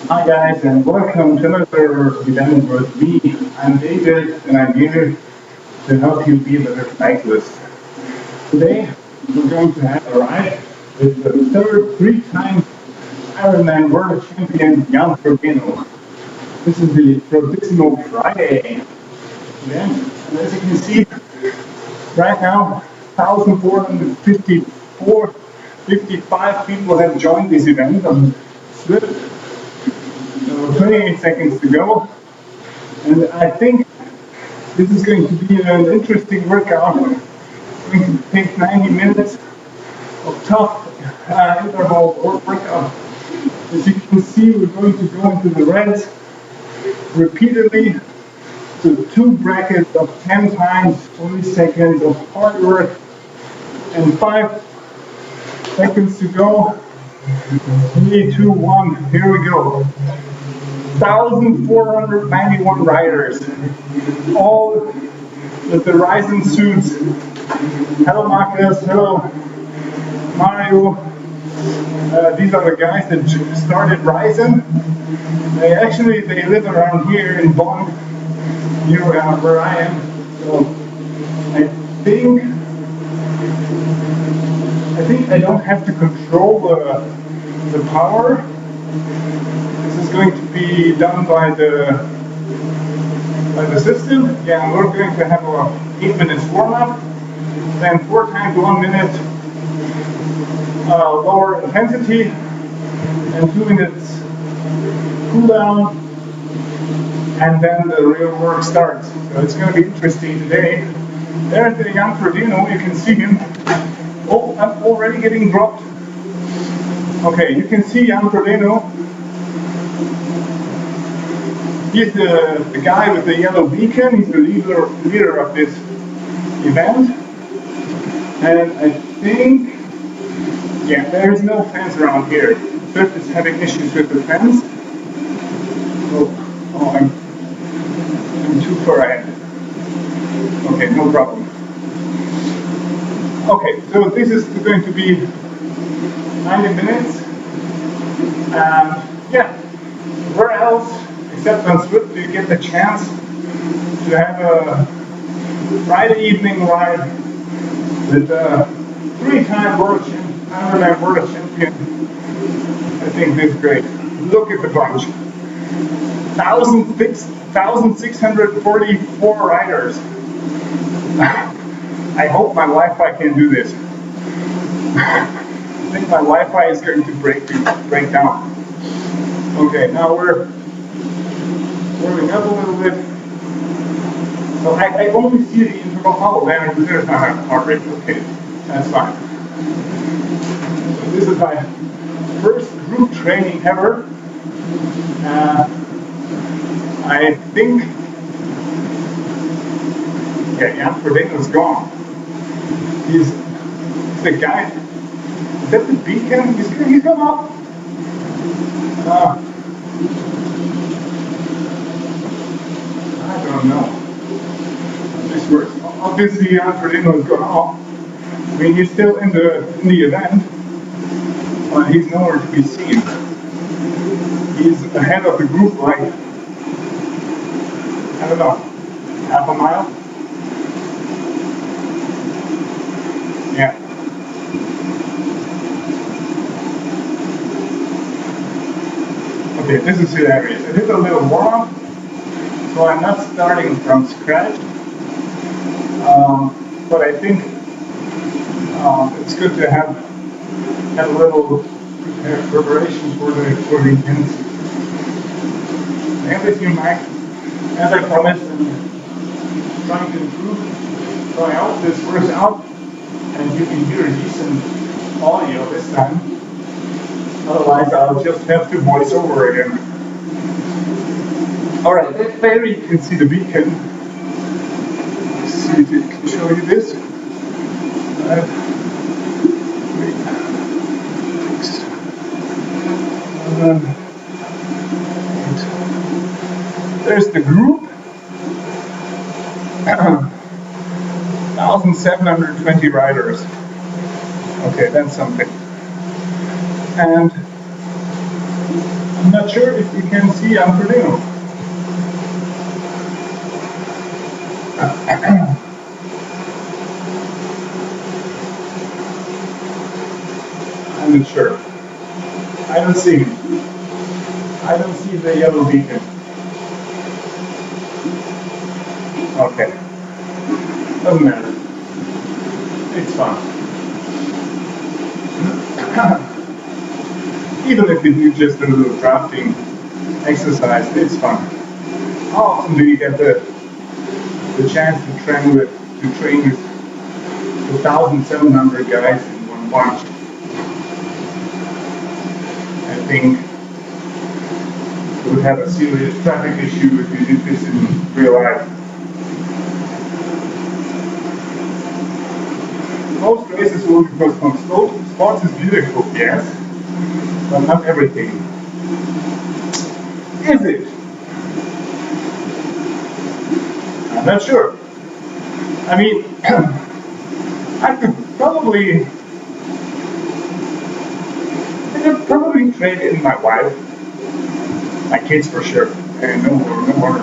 Hi guys, and welcome to another event with me. I'm David, and I'm here to help you be a better cyclist. Today, we're going to have a ride with the third three-time Ironman World Champion Jan Frodeno. This is the Prodissimo Friday event, and as you can see, right now, 1,455 people have joined this event on Swift. So 28 seconds to go, and I think this is going to be an interesting workout. It's going to take 90 minutes of tough interval workout. As you can see, we're going to go into the reds repeatedly to two brackets of 10 times 20 seconds of hard work and 5 seconds to go. 3, 2, 1, here we go. 1,491 riders, all with the Ryzen suits. Hello Marcus, hello Mario. These are the guys that started Ryzen. They live around here in Bonn, near where I am. So I think I don't have to control the power. This is going to be done by the system. Yeah, we're going to have a 8 minutes warm up, then 4 times 1 minute lower intensity, and 2 minutes cool down, and then the real work starts. So it's going to be interesting today. There's the Jan Frodeno, you can see him. Oh, I'm already getting dropped. Okay, you can see Jan Frodeno. He's the guy with the yellow beacon. He's the leader of this event. And I think, yeah, there is no fence around here. Swift is having issues with the fence. Oh, I'm too far ahead. Okay, no problem. Okay, so this is going to be 90 minutes. And yeah, where else except on Swift do you get the chance to have a Friday evening ride with a 3-time Ironman World Champion? I think this is great. Look at the bunch. 1,644 riders. I hope my Wi-Fi can do this. I think my Wi-Fi is going to break down. Okay, now we're warming up a little bit. So I only see the interval. Oh, there's my heart rate. Okay, that's fine. So this is my first group training ever. I think, yeah, Jan Frodeno's gone. He's the guy. Is that the beacon? He's come up. I don't know. This works. Obviously, Jan Frodeno has gone off. I mean, he's still in the event, but he's nowhere to be seen. He's ahead of the group, like, I don't know, half a mile? Yeah. Okay, this is hilarious. I did a little warm-up, so I'm not starting from scratch. But I think it's good to have a little preparation for the intense. And with you, Mike, as I promised, I'm trying to improve. So I hope this works out and you can hear a decent audio this time. Otherwise, I'll just have to voice over again. Alright, there you can see the beacon. Let's see if it can show you this. There's the group. 1,720 riders. Okay, that's something. And I'm not sure if you can see Jan Frodeno. I'm not sure. I don't see him. I don't see the yellow beacon. Okay. Doesn't matter. It's fun. Even if you do just a little drafting exercise, it's fun. How often do you get the chance to train with 1,700 guys in one bunch? I think you would have a serious traffic issue if you did this in real life. Most races will be postponed. Sports is beautiful, yes, but not everything. Is it? I'm not sure. I mean, I could probably trade in my wife, my kids for sure, and no more.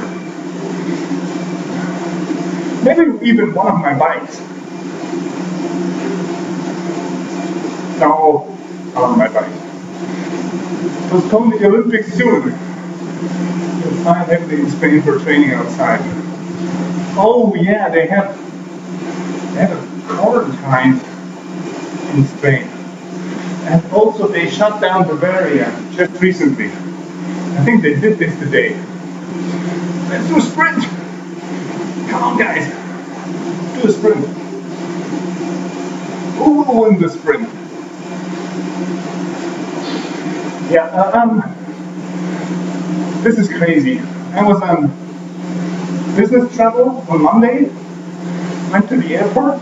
Maybe even one of my bikes. No, on my bike. Postpone the Olympics soon. You'll find everything in Spain for training outside. Oh yeah, they have a quarantine in Spain. And also they shut down Bavaria just recently. I think they did this today. Let's do a sprint! Come on guys! Do a sprint. Who will win the sprint? Yeah, this is crazy. I was on business travel on Monday, went to the airport,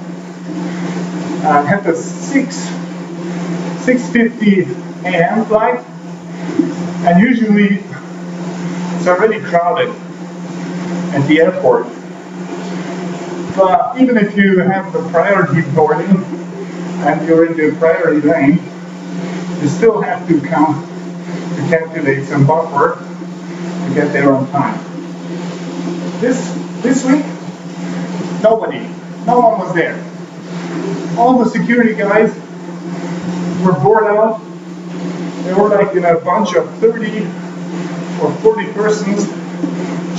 had the 6:50 a.m. flight, and usually it's already crowded at the airport. But even if you have the priority boarding and you're in the priority lane, you still have to calculate some buffer to get there on time. This week, no one was there. All the security guys were bored out. They were like in a bunch of 30 or 40 persons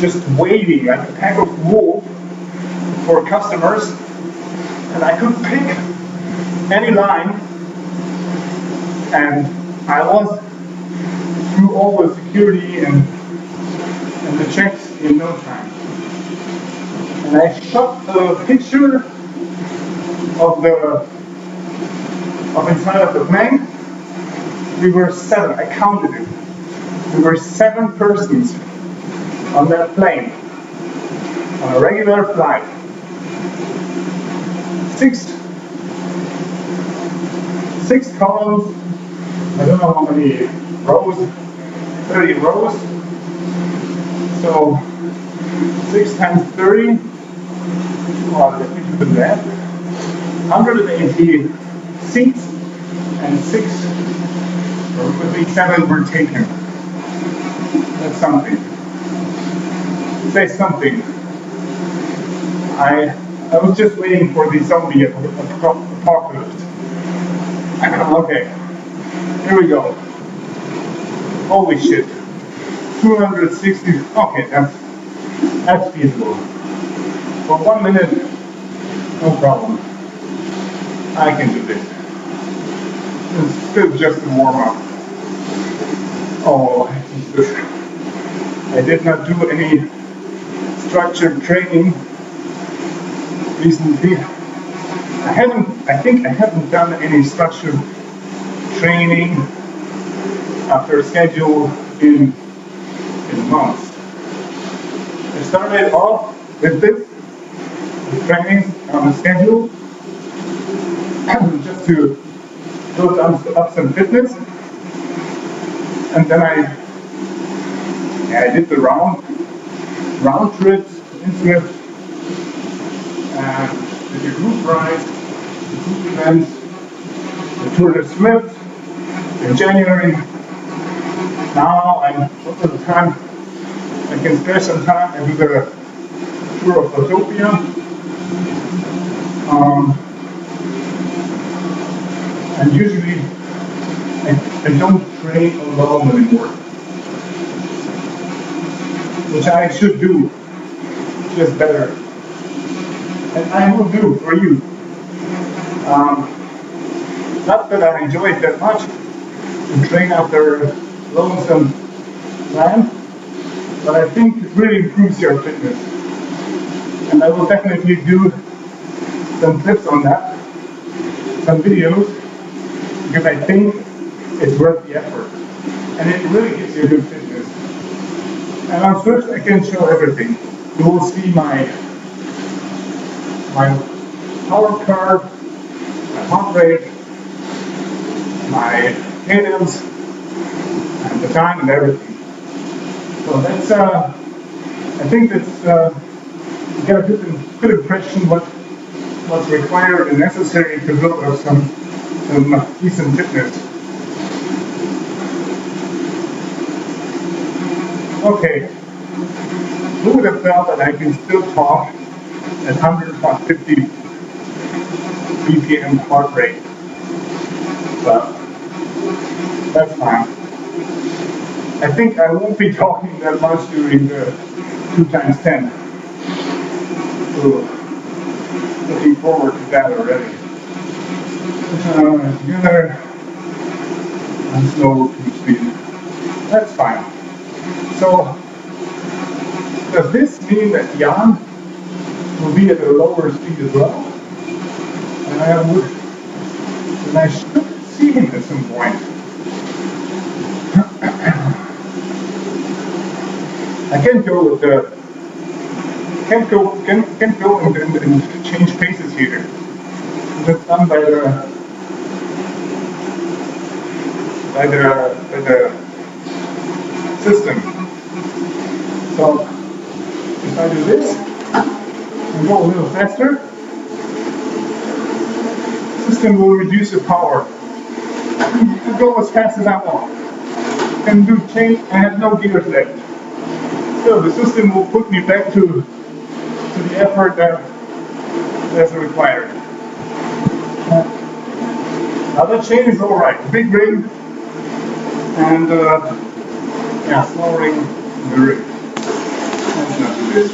just waiting like a pack of wolves for customers, and I couldn't pick any line, and I was through all the security and the checks in no time. And I shot the picture of inside of the plane. We were 7, I counted it. We were 7 persons on that plane, on a regular flight. 6 columns, I don't know how many rows, 30 rows. So 6 times 30, well, let me do the math. 180 seats, and 7 were taken. That's something. Say something. I was just waiting for the zombie apocalypse. Okay, here we go. Holy shit. 260, okay, that's feasible. For 1 minute, no problem. I can do this. It's still just a warm-up. Oh, Jesus. I did not do any structured training recently. I think I haven't done any structured training after schedule in months. I started off with this, training on a schedule, just to build up some fitness, and then I did the round trips in Swift, and did the group rides, the group events, the Tour de Swift in January, Now most of the time I can spare some time and do the tour of Utopia. And usually I don't train alone anymore, which I should do, just better. And I will do for you. Not that I enjoy it that much to train after lonesome land, but I think it really improves your fitness. And I will definitely do some clips on that, some videos, because I think it's worth the effort. And it really gives you good fitness. And on Swift I can show everything. You will see my power curve, my heart rate, my cadence, and the time and everything. So that's, I think that's, you get a good impression what's required and necessary to build up some decent fitness. Okay, who would have thought that I can still talk at 150 BPM heart rate? But that's fine. I think I won't be talking that much during the 2x10. So, looking forward to that already. Together and slow speed. That's fine. So, does this mean that Jan will be at a lower speed as well? And I should see him at some point. I can't go with the can't go and change paces here. That's done by the system. So if I do this and go a little faster, the system will reduce the power. I can go as fast as I want. And do change. I have no gears left. So the system will put me back to the effort that's required. Now that chain is alright. Big ring and yeah, small ring in the ring. Let's not do this.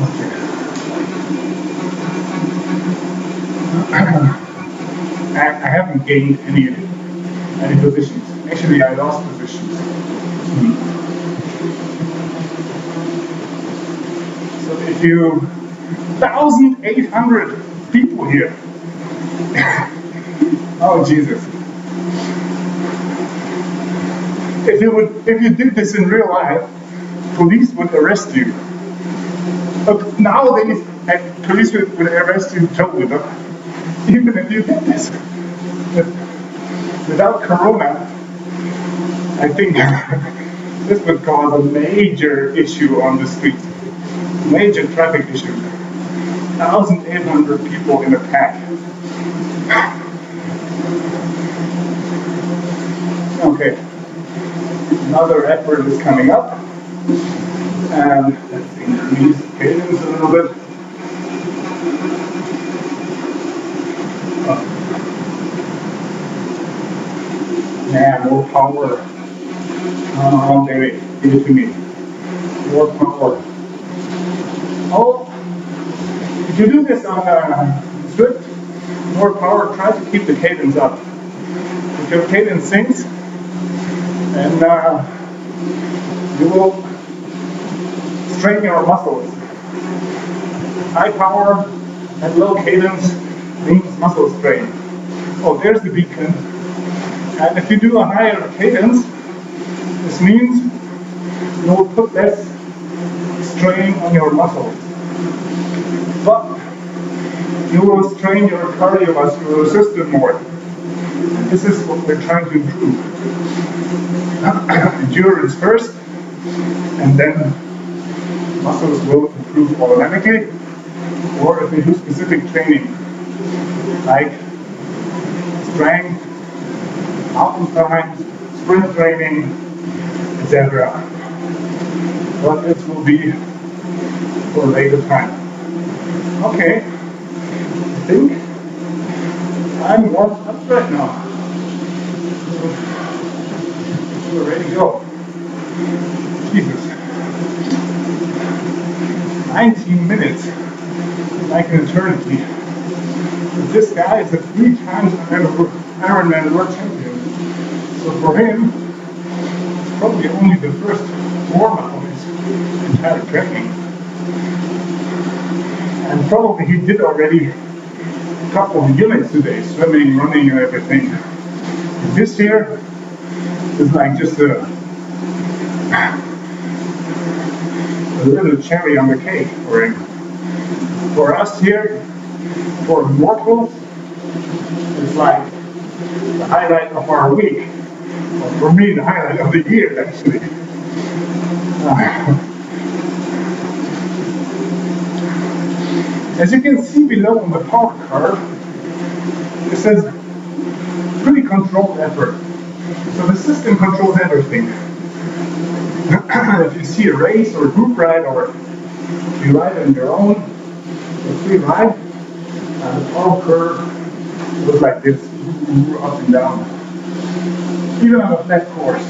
Okay. I haven't gained any positions. Actually, I lost positions. So if you 1,800 people here. Oh Jesus! If you did this in real life, police would arrest you. But nowadays, police would arrest you totally. But even if you did this without Corona, I think this would cause a major issue on the streets. Major traffic issue. 1,800 people in a pack. Okay. Another effort is coming up. And let's increase cadence a little bit. Yeah, more power. Oh, David, give it to me. More power. Oh, if you do this on Swift, more power, try to keep the cadence up. If your cadence sinks, then you will strain your muscles. High power and low cadence means muscle strain. Oh, there's the beacon. And if you do a higher cadence, this means you will put less strain on your muscles. But you will strain your cardiovascular system more. And this is what we're trying to improve. Endurance first, and then muscles will improve automatically. Or if we do specific training, like strength, mountain climbs, sprint training, etc. But this will be for a later time. Okay, I think I'm warmed up right now. We're ready to go. Jesus. 19 minutes, like an eternity. But this guy is a 3 times Ironman world champion. So for him, it's probably only the first warm-up of his entire training. And probably he did already a couple of units today, swimming, running, and everything. And this here is like just a little cherry on the cake for him. For us here, for mortals, it's like the highlight of our week. Or for me, the highlight of the year, actually. As you can see below on the power curve, it says pretty controlled effort. So the system controls everything. If you see a race or a group ride, or if you ride on your own, or free ride, the power curve goes like this, up and down. Even on a flat course.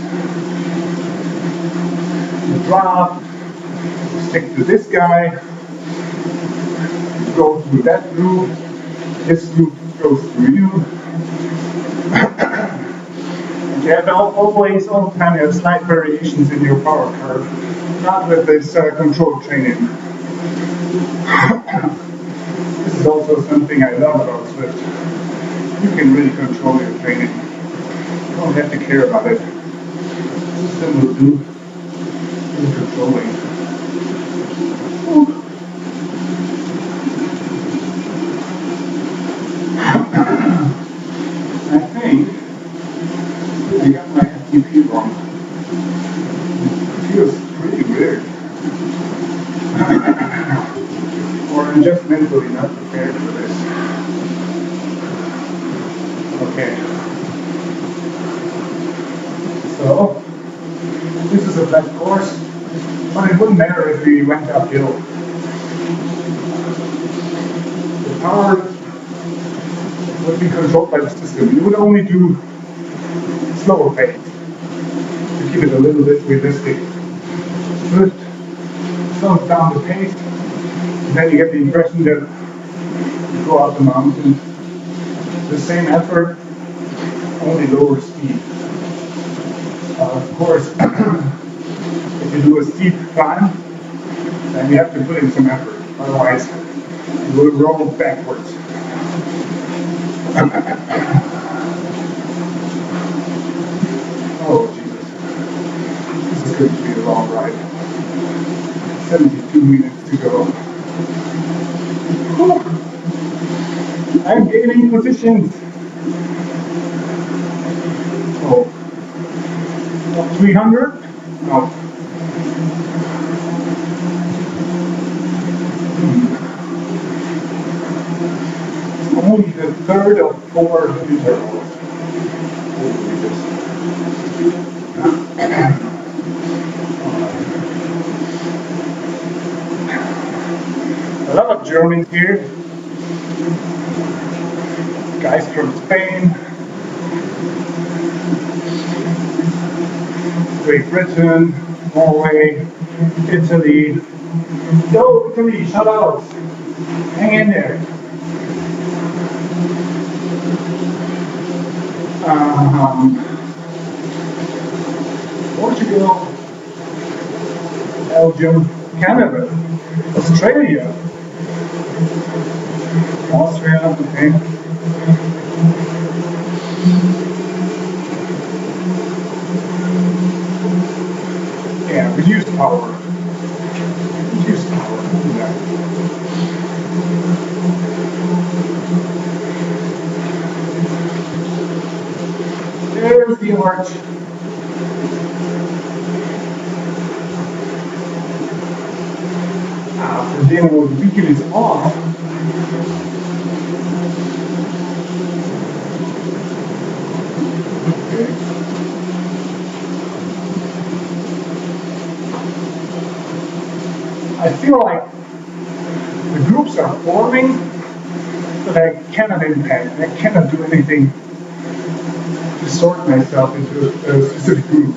You drop, you stick to this guy, you go through that group, this group goes through you. You have always all the time you have slight variations in your power curve, not with this controlled training. This is also something I love about Swift. You can really control your training. You don't have to care about it. The system will do the controlling. I think I got my FTP wrong. It feels pretty weird. Or I'm just mentally not prepared for this. Okay. So, this is a flat course, but it wouldn't matter if we went uphill. The power would be controlled by the system. You would only do slower pace to keep it a little bit realistic. Swift slows down the pace, and then you get the impression that you go up the mountain. The same effort, only lower speed. Of course, if you do a steep climb, then you have to put in some effort. Otherwise, you will roll backwards. Oh, Jesus. This is going to be a long ride. 72 minutes to go. I'm gaining positions. Oh. 300? No. It's only the third of 4 intervals. A lot of Germans here. Guys from Spain, Great Britain, Norway, Italy. Go Italy, shout out. Hang in there. Portugal, Belgium, Canada, Australia, Austria, okay. Yeah, reduced power. Reduced power. Yeah. There's the arch. Frodeno, the beacon is off. I feel like the groups are forming, but I cannot impact. I cannot do anything to sort myself into a specific group.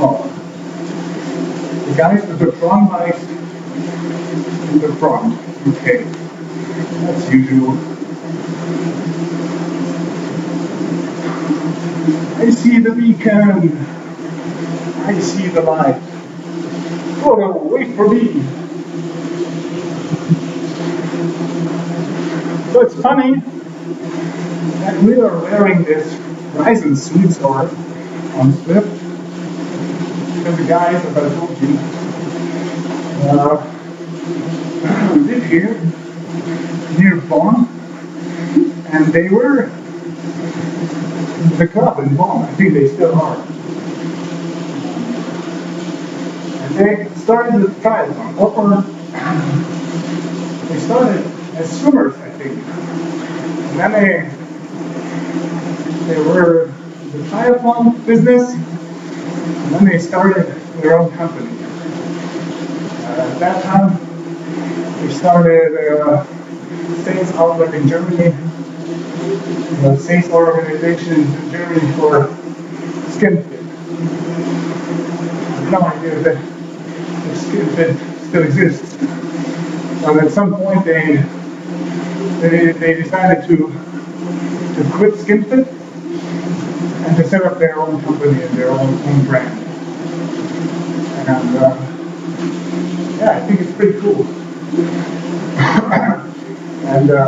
Oh, the guys with the front bikes in the front. Okay, that's usual. I see the beacon. I see the light. Photo, wait for me. So it's funny that we are wearing this Ryzen suits or on Swift. Because the guys, as I told you, live here near Bonn, and they were the club in Bonn. I think they still are. And they started the triathlon. Or they started as swimmers, I think. And then they were the triathlon business, and then they started their own company. At that time, they started a sales outlet in Germany, a sales organization in Germany for skin fit. I have no idea that skin fit still exists. But at some point they decided to quit skin fit and to set up their own company and their own brand. And yeah, I think it's pretty cool. And the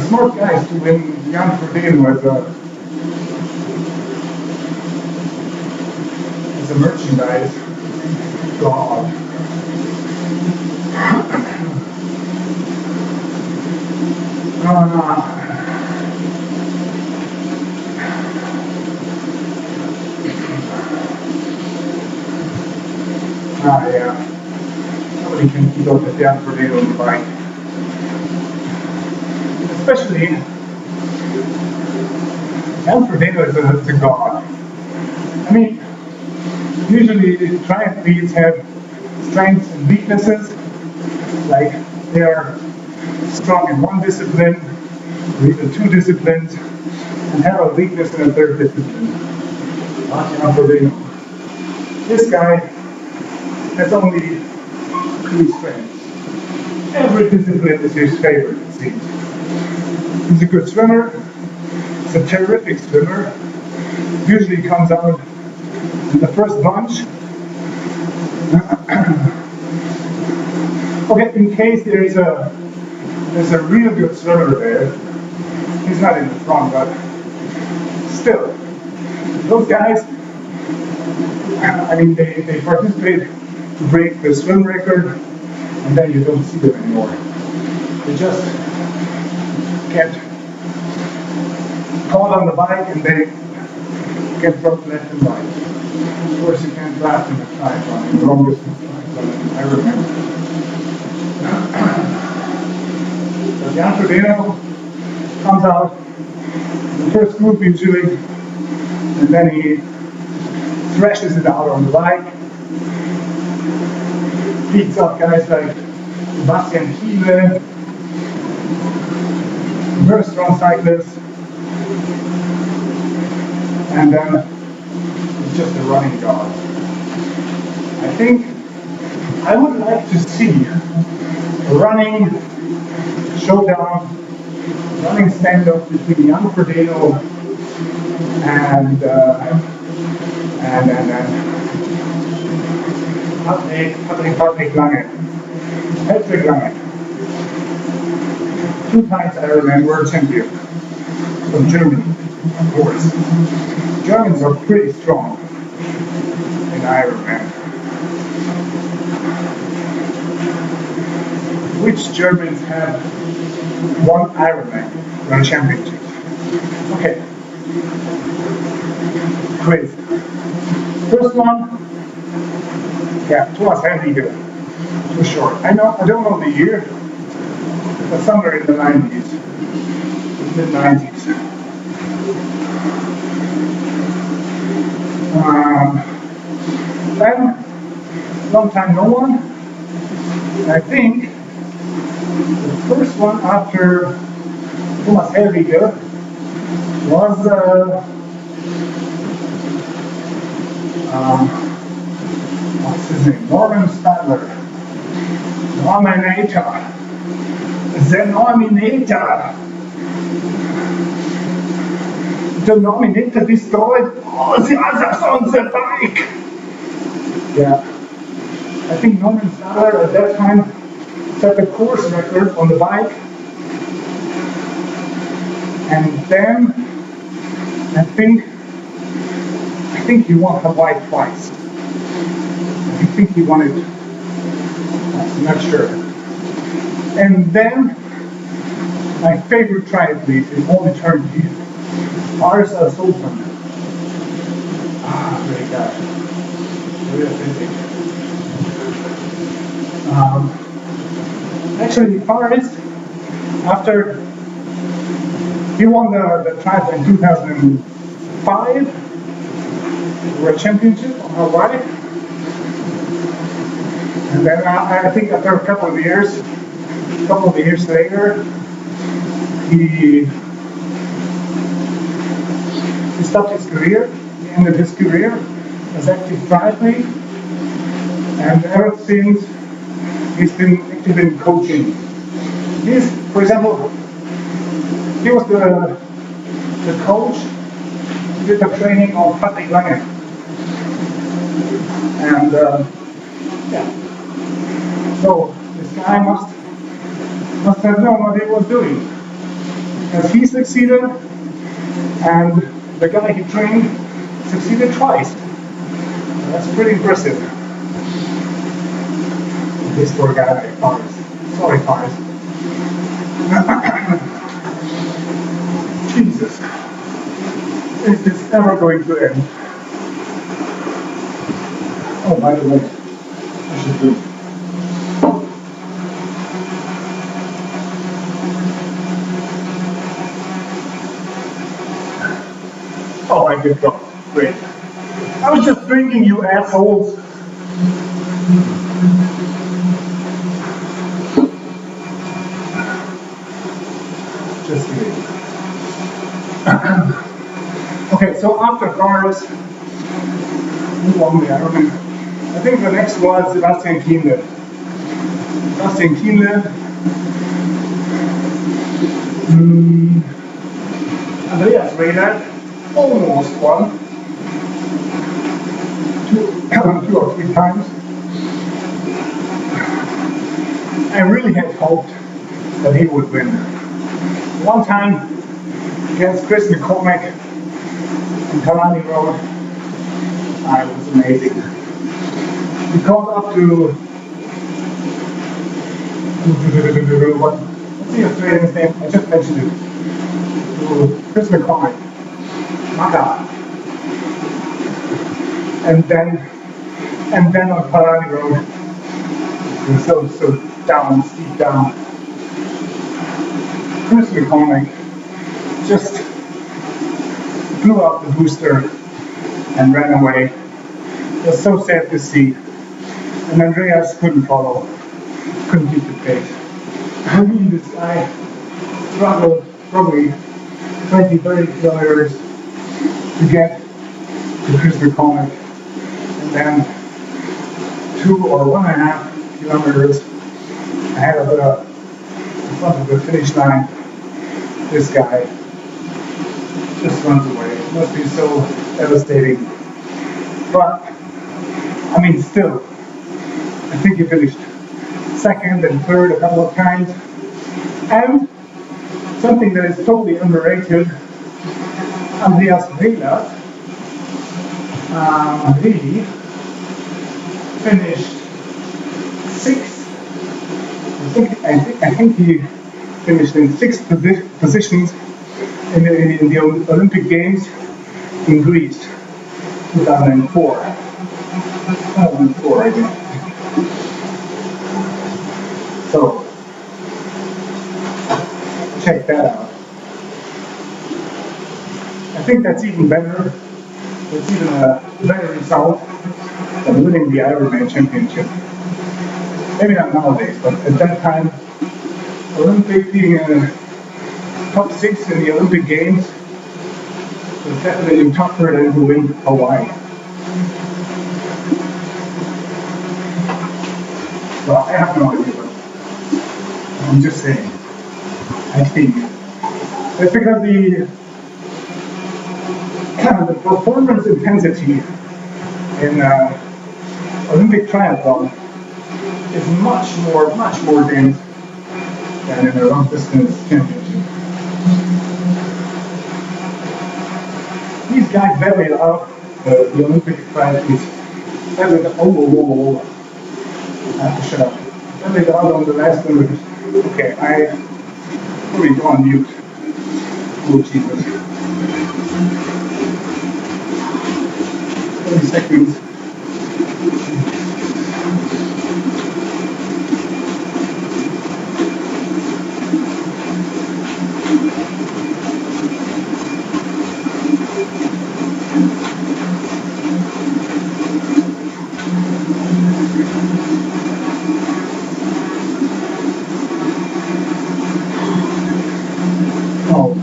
smart guys to win Jan Frodeno as a merchandise god. Yeah. Nobody can keep up with Jan Frodeno on the bike. Especially, Jan Frodeno is a god. I mean, usually triathletes have strengths and weaknesses, like they are strong in one discipline, or even two disciplines, and have a weakness in a third discipline. Not Jan Frodeno. This guy has only two strengths. Every discipline is his favorite, it seems. He's a good swimmer. He's a terrific swimmer. Usually comes out in the first bunch. Okay, in case there's a real good swimmer there, he's not in the front, but still, those guys, I mean, they participate to break the swim record, and then you don't see them anymore. They just get caught on the bike and they get from left and right. Of course, you can't draft in the triathlon, in the long distance triathlon, I remember. So Jan Frodeno comes out in the first group usually, and then he thrashes it out on the bike, beats up guys like Sebastian Kiele, very strong cyclist, and then it's just a running god. I think I would like to see a running showdown, running stand-up between Jan Frodeno and Patrick Lange. Patrick Lange. 2 times Ironman world champion from Germany, of course. Germans are pretty strong in Ironman. Which Germans have won Ironman World Championship? Okay. Quiz. First one, yeah, Thomas Henrique, for sure. I don't know the year, but somewhere in the 90s, mid-90s. Then, long time no one. I think the first one after Thomas Helwiger was what's his name? Norman Stadler. Nominator. The Nominator. The Nominator destroyed all the others on the bike. Yeah. I think Norman Stadler at that time set the course record on the bike. And then I think he won Hawaii twice. I think he won it. I'm not sure. And then my favorite triathlete in all eternity, Lars Sultan. Ah, great guy. Very authentic. Actually, Forrest, after he won the triathlon in 2005, World Championship on Hawaii, and then I think after a couple of years later, he stopped his career. He ended his career as active triathlete, and ever since he's been active in coaching. For example, he was the coach who did the training of Patrick Lange. And yeah, so this guy must have known what he was doing. Because he succeeded, and the guy he trained succeeded twice. That's pretty impressive. This poor guy, Forrest. Sorry, Forrest. Jesus. Is this ever going to end? Oh, by the way, I should do. Oh, I did go. Great. I was just drinking, you assholes. Just kidding. Okay, so after Forrest, who won the Ironman? I think the next was Sebastian Kienle. Sebastian Kienle. Andreas Reynard almost won. Two or three times. I really had hoped that he would win. One time against Chris McCormack in Kalani Road, it was amazing. We called up to what's the Australian's name? I just mentioned it. To Chris McCormack. Maka. And then on Kalani Road, it was so down, steep down. Chris McCormack just blew up the booster and ran away. It was so sad to see. And Andreas couldn't follow, couldn't keep the pace. I mean, this guy struggled probably 20-30 kilometers to get to Chris McCormack, and then 2 or 1.5 kilometers ahead of in front of the finish line, this guy just runs away. It must be so devastating. But, I mean, still, I think he finished second and third a couple of times. And something that is totally underrated, Andreas Reynard really finished sixth. I think he finished in sixth positions in the Olympic Games in Greece, 2004. 2004, I think. So, check that out. I think that's even better. It's even a better result than winning the Ironman championship. Maybe not nowadays, but at that time, Olympic being a top 6 in the Olympic Games was definitely tougher than to win Hawaii. So I have no idea, but I'm just saying. I think it's because the performance intensity in Olympic triathlon is much more dense than in a long distance championship. These guys bellied out the Olympic triathletes. Bellied out. Whoa. I have to shut up. Bellied out on the last 100. Okay, I probably go on mute. Oh Jesus. 30 seconds. Oh,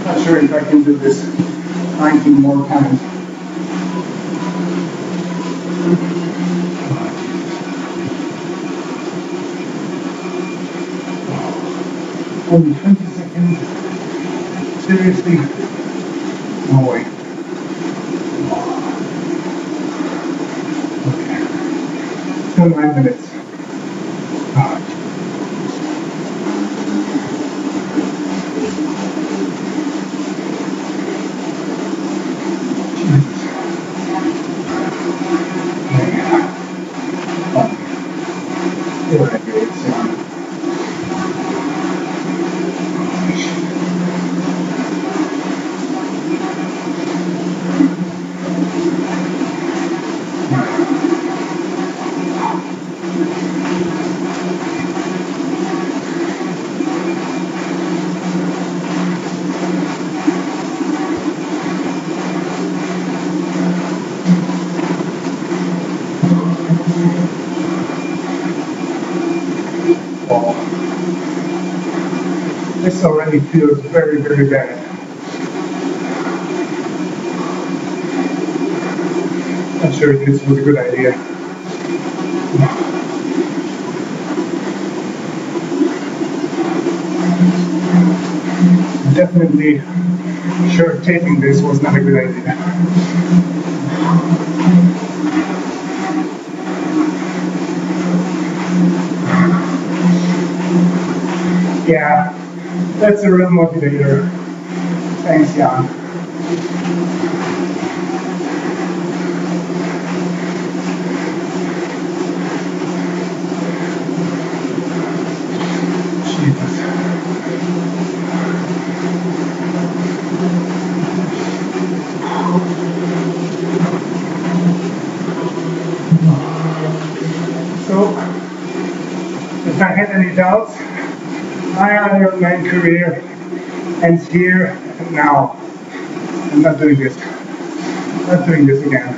not sure if I can do this 19 more times. Only 20 seconds. Seriously? No way. Okay. Still 9 minutes. This already feels very bad. Not sure if this was a good idea. Definitely sure taping this was not a good idea. Yeah, that's a real motivator. Thanks, Jan. Jesus. So, if I had any doubts, my Ironman career ends here and now. I'm not doing this. Not doing this again.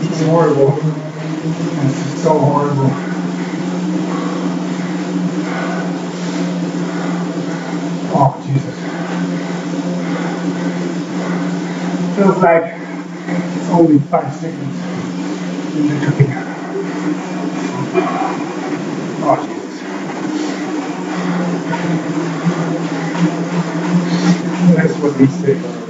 This is horrible. This is so horrible. Oh, Jesus. Feels like it's only 5 seconds in between. Oh, Jesus. This was a mistake already.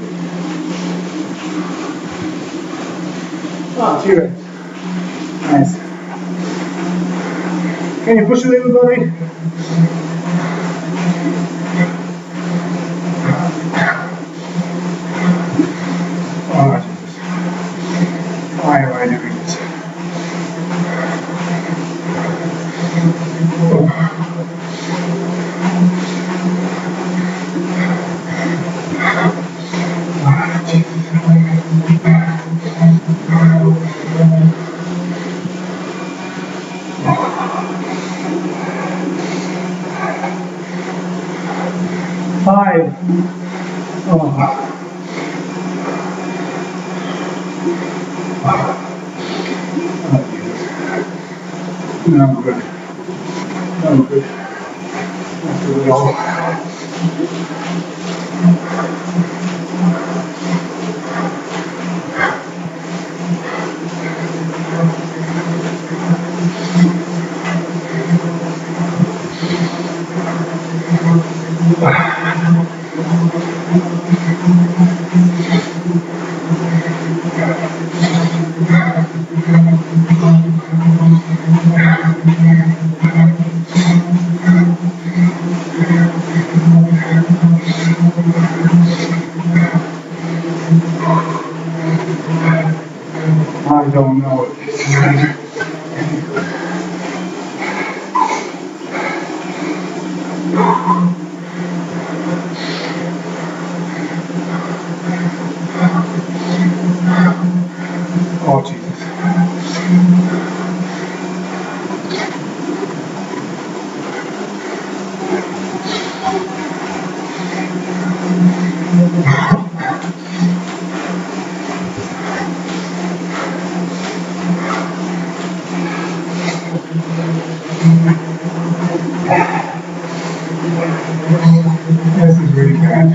Can you push a little, buddy? Oh, Jesus. Why am I doing this? Oh. Five. Oh. Oh, Jesus. No good. No good. Not good at all. I don't know if this is going to be any good. Oh, Jesus. This is really bad.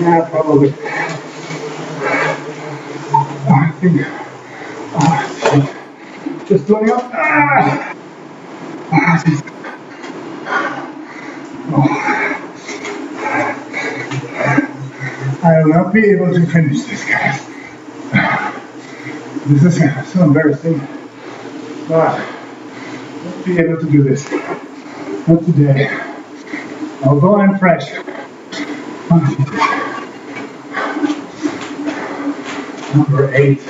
Yeah, probably. I think. Oh, shit. Just going up. Jesus. Oh, I will not be able to finish this, guys. This is so embarrassing. But not be able to do this. Not today. Although I'm fresh. Oh, Jesus. Number 8.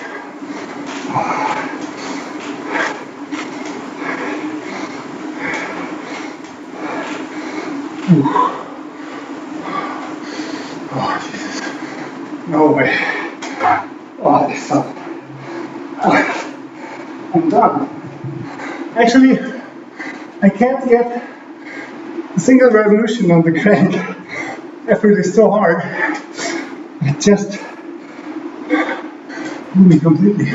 Oh, Jesus. No way. Oh, this sucks. I'm done. Actually, I can't get a single revolution on the crank. Effort is so hard. It just blew me completely.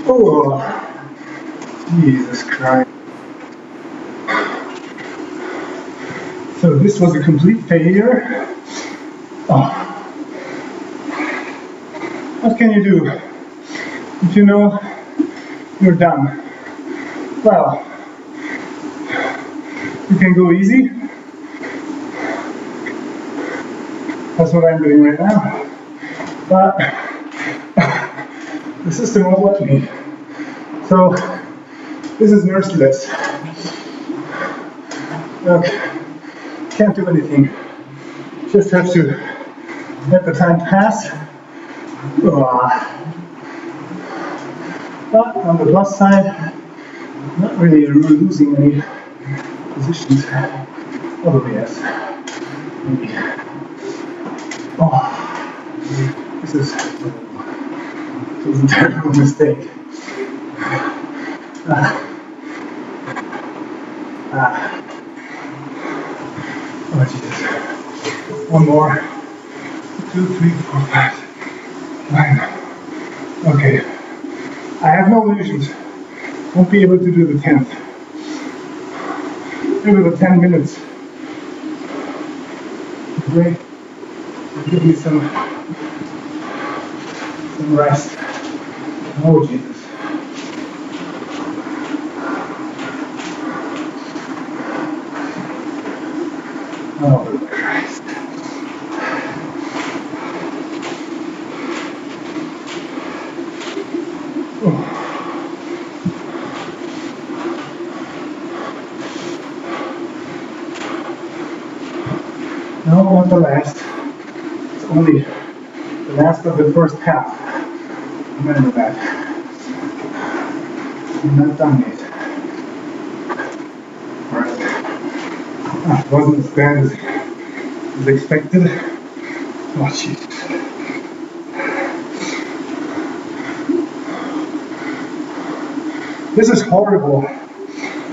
Oh, Jesus Christ. So this was a complete failure. Oh. What can you do if you know you're done? Well, you can go easy. That's what I'm doing right now. But the system won't let me. So this is merciless. Look, can't do anything. Just have to let the time pass. But on the plus side, not really losing any positions. Probably yes. Maybe. Oh, this is a terrible mistake. Oh, Jesus. One more. 2, 3, 4, 5, 9. Okay. I have no illusions. Won't be able to do the 10th. Maybe the 10 minutes. Break. Give me some rest. Oh, Jesus. Oh, Christ. No, not the last. It's only the last of the first half. Remember that. I'm not done yet. Alright. It wasn't as bad as expected. Oh, Jesus. This is horrible.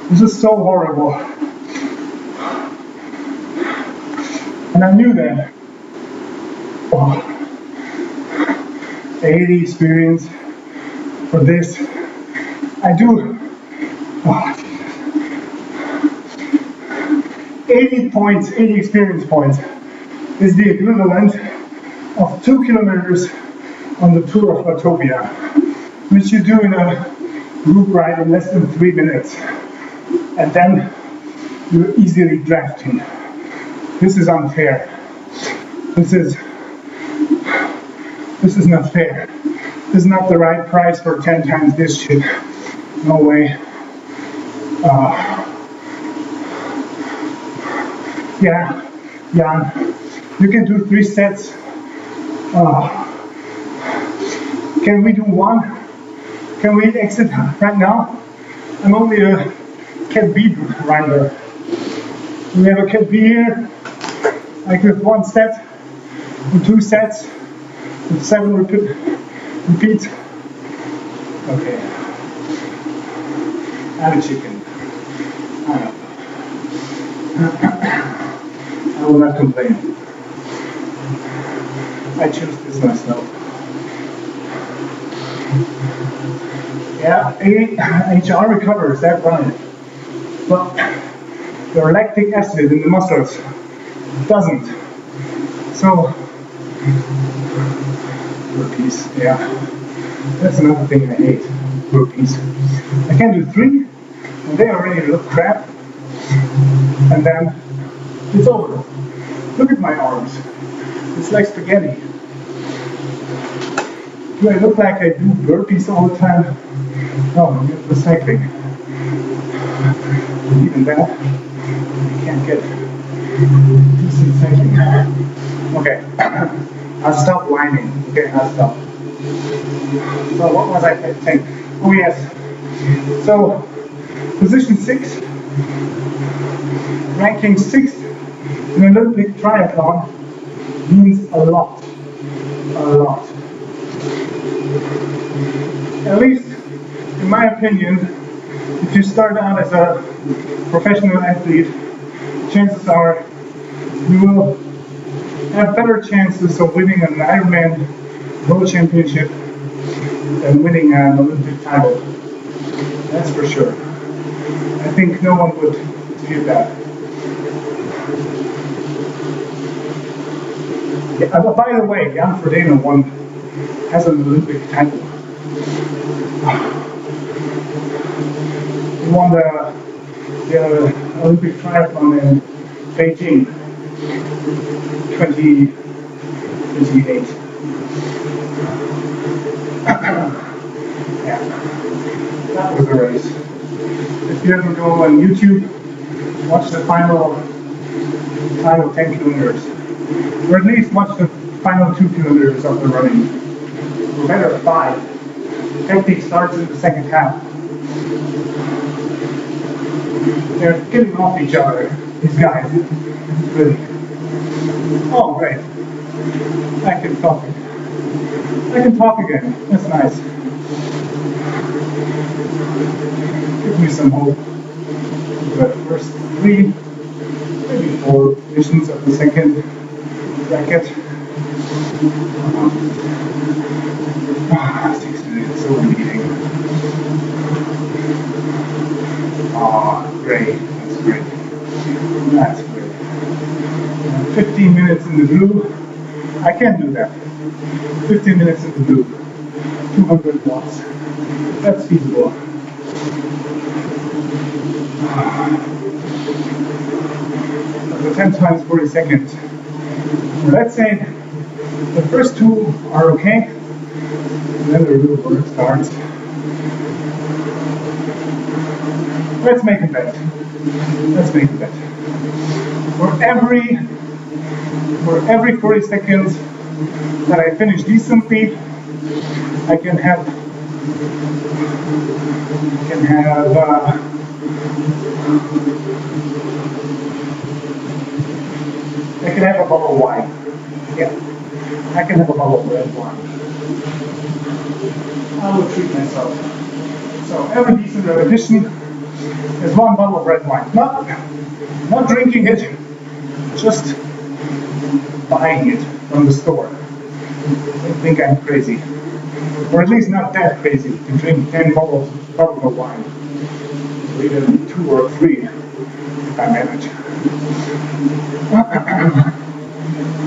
This is so horrible. And I knew that. Oh. 80 experience for this. I do. Oh, 80 points, 80 experience points is the equivalent of 2 kilometers on the Tour of Watopia, which you do in a group ride in less than 3 minutes. And then you're easily drafting. This is unfair. This is not fair. This is not the right price for 10 times this shit. No way. Yeah, Jan, you can do 3 sets. Can we do 1? Can we exit right now? I'm only a Cat B rider. We have a Cat B here. I give 1 set, and 2 sets, with 7 repeats. Okay. And a chicken. I will not complain. I choose this myself. Yeah, HR recovers, that's right. But your lactic acid in the muscles doesn't. So, burpees, yeah. That's another thing I hate, burpees. I can do 3, and they already look crap. And then it's over. Look at my arms. It's like spaghetti. Do I look like I do burpees all the time? No, I'm for cycling. And even that, you can't get decent cycling. Okay, I'll stop whining. Okay, I'll stop. So what was I saying? Oh yes. So, position 6. Ranking 6th in an Olympic triathlon means a lot. A lot. At least, in my opinion, if you start out as a professional athlete, chances are you will have better chances of winning an Ironman World Championship than winning an Olympic title. That's for sure. I think no one would dispute that. Yeah, by the way, Jan Frodeno has an Olympic title. He won the Olympic triathlon in Beijing 2028. Yeah, that was a race. If you ever go on YouTube, watch the final 10 kilometers. Or at least watch the final 2 kilometers of the running. Or better, 5. Technique starts in the second half. They're getting off each other, these guys. Really. Oh, great. I can talk. I can talk again. That's nice. Give me some hope. The first 3, maybe 4 positions of the second bracket. 6 minutes, so leading. Oh, great. That's great. That's great. 15 minutes in the blue. I can't do that. 15 minutes in the blue. 200 watts. That's feasible. So 10 times 40 seconds. Let's say the first 2 are okay, and then the real work starts. Let's make a bet. Let's make a bet. For every For every 40 seconds that I finish decently, I can have a bottle of wine. Yeah, I can have a bottle of red wine. I will treat myself. So every decent repetition is one bottle of red wine. Not drinking it, just buying it from the store. Don't think I'm crazy. Or at least not that crazy to drink 10 bottles of wine. Or even 2 or 3 if I manage.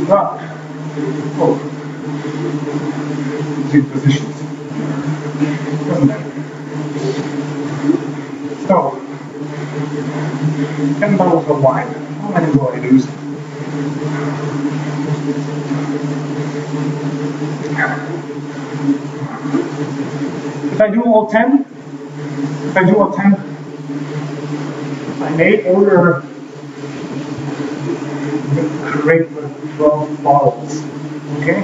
But, between positions. Doesn't matter. So, 10 bottles of wine. How many will I lose? If I do all 10, I may order a crate with 12 bottles. Okay?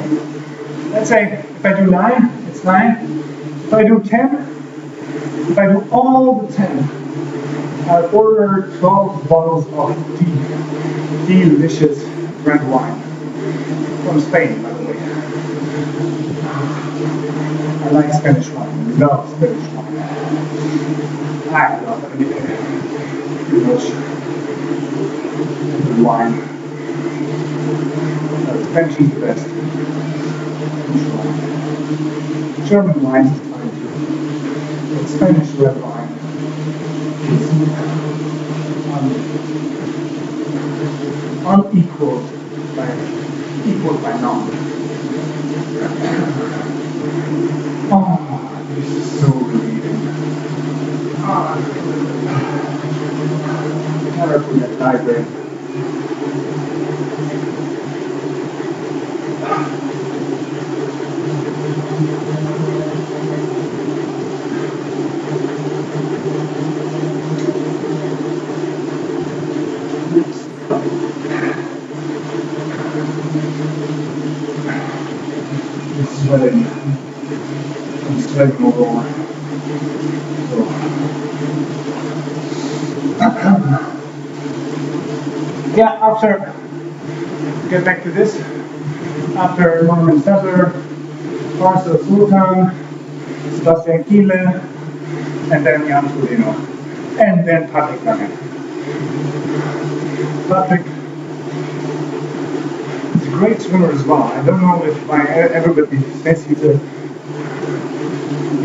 Let's say if I do 9, it's 9. If I do 10, if I do all the 10, I order 12 bottles of delicious red wine. From Spain, by the way. I like Spanish wine. Love Spanish wine. I love anything. Good wine. Spanish is the best. German wine is fine too. But Spanish red wine is unequaled by none. Oh, this is so relieving. Never forget to hydrate. I'm sweating overall. So. Yeah, after, get back to this, after Norman Sadler, Marcel Sultan, Sebastian Kiele, and then Jan Frodeno, and then Patrick Lange. Patrick is a great swimmer as well. I don't know if everybody says he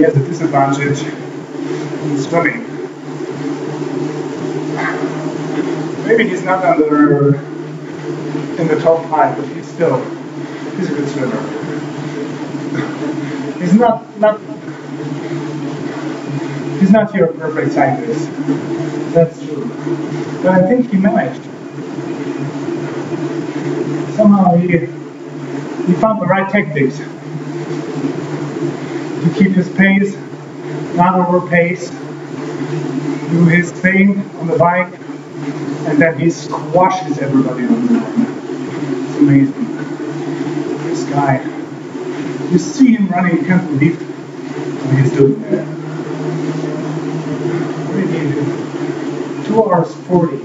has a disadvantage in swimming. Maybe he's not in the top 5, but he's a good swimmer. He's not your perfect cyclist. That's true. But I think he managed. Somehow he found the right tactics to keep his pace, not overpace, do his thing on the bike, and then he squashes everybody on the line. It's amazing. This guy, you see him running, you can't believe what he's doing there. What did he do? 2 hours 40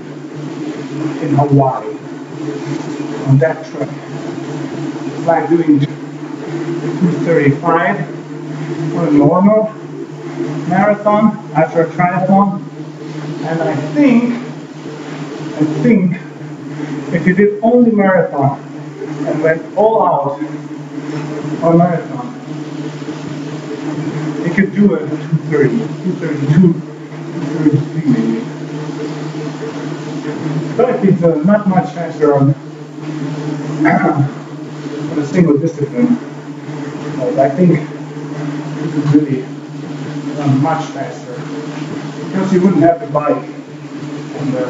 in Hawaii on that track. It's like doing 2:35 on a normal marathon after a triathlon. And I think if you did only marathon and went all out on marathon, you could do it at 2:30, 2:32, 2:33 maybe. But it's not much faster on a single discipline. But I think you could really run much faster because you wouldn't have the bike and the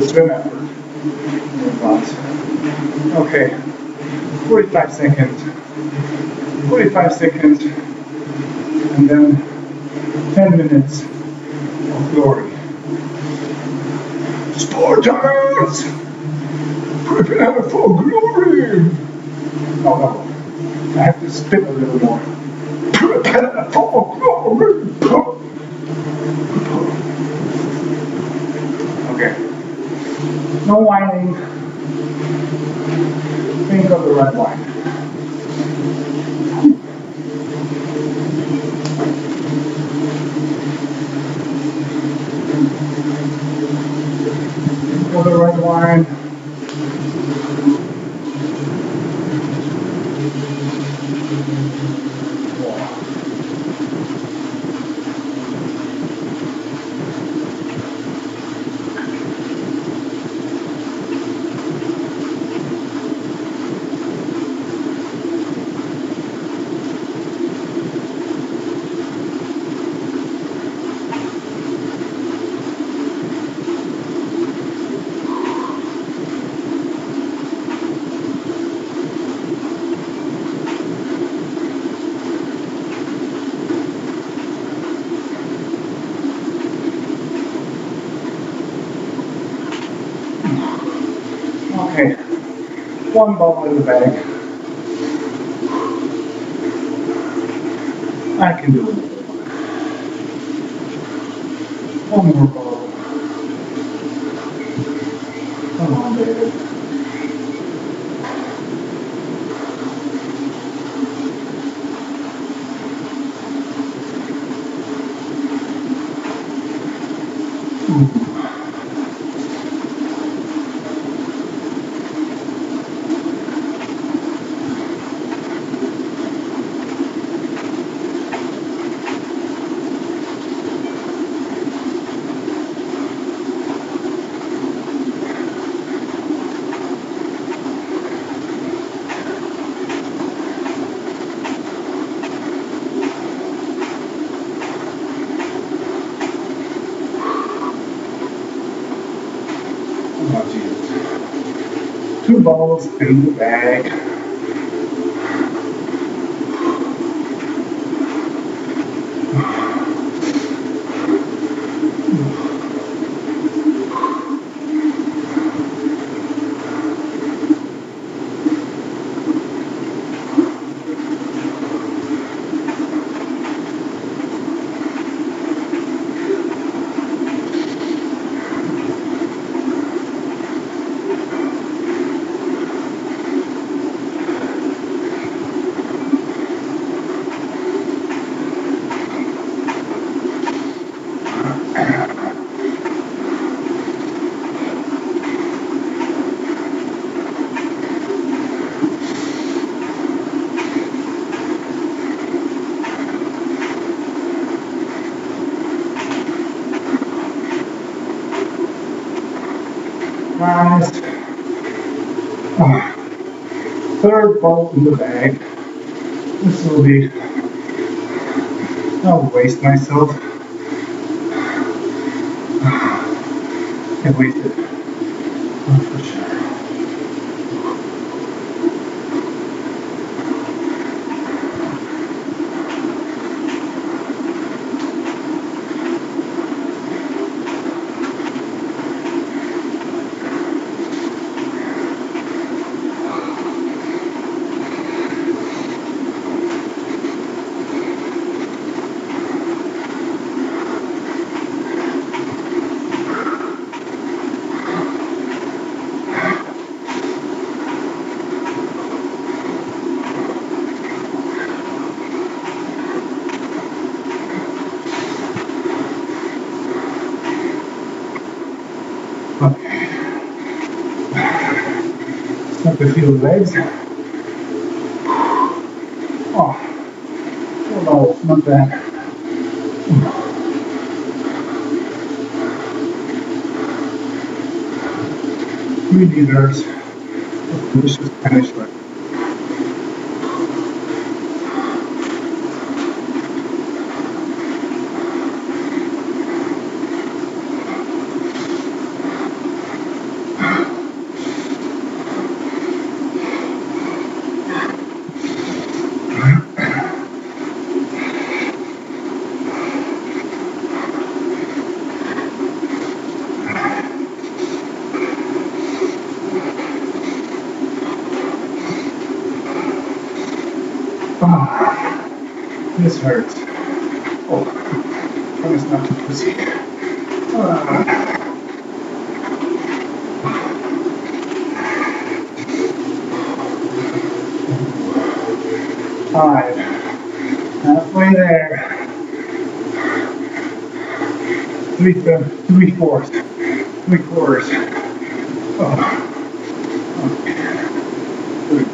swim effort. Okay, 45 seconds, and then 10 minutes of glory. Spartans, Prepare for glory! Oh no, I have to spit a little more. Prepare for glory! Okay. No whining. Think of the right wine. Think of the right wine. Okay, one bubble in the bag. I can do it. One more bubble. Come on, baby. Oh, Jesus. Two balls in the bag. Nice. Third ball in the bag. This will be. I'll waste myself. I wasted. Oh, for sure. Okay. Start to feel the legs. Oh, no, not bad. 3 liters of delicious punishment. Oh, this hurts. Oh, promise not to pussy. 5. Halfway there. 3/4. 3/4. Oh. Good.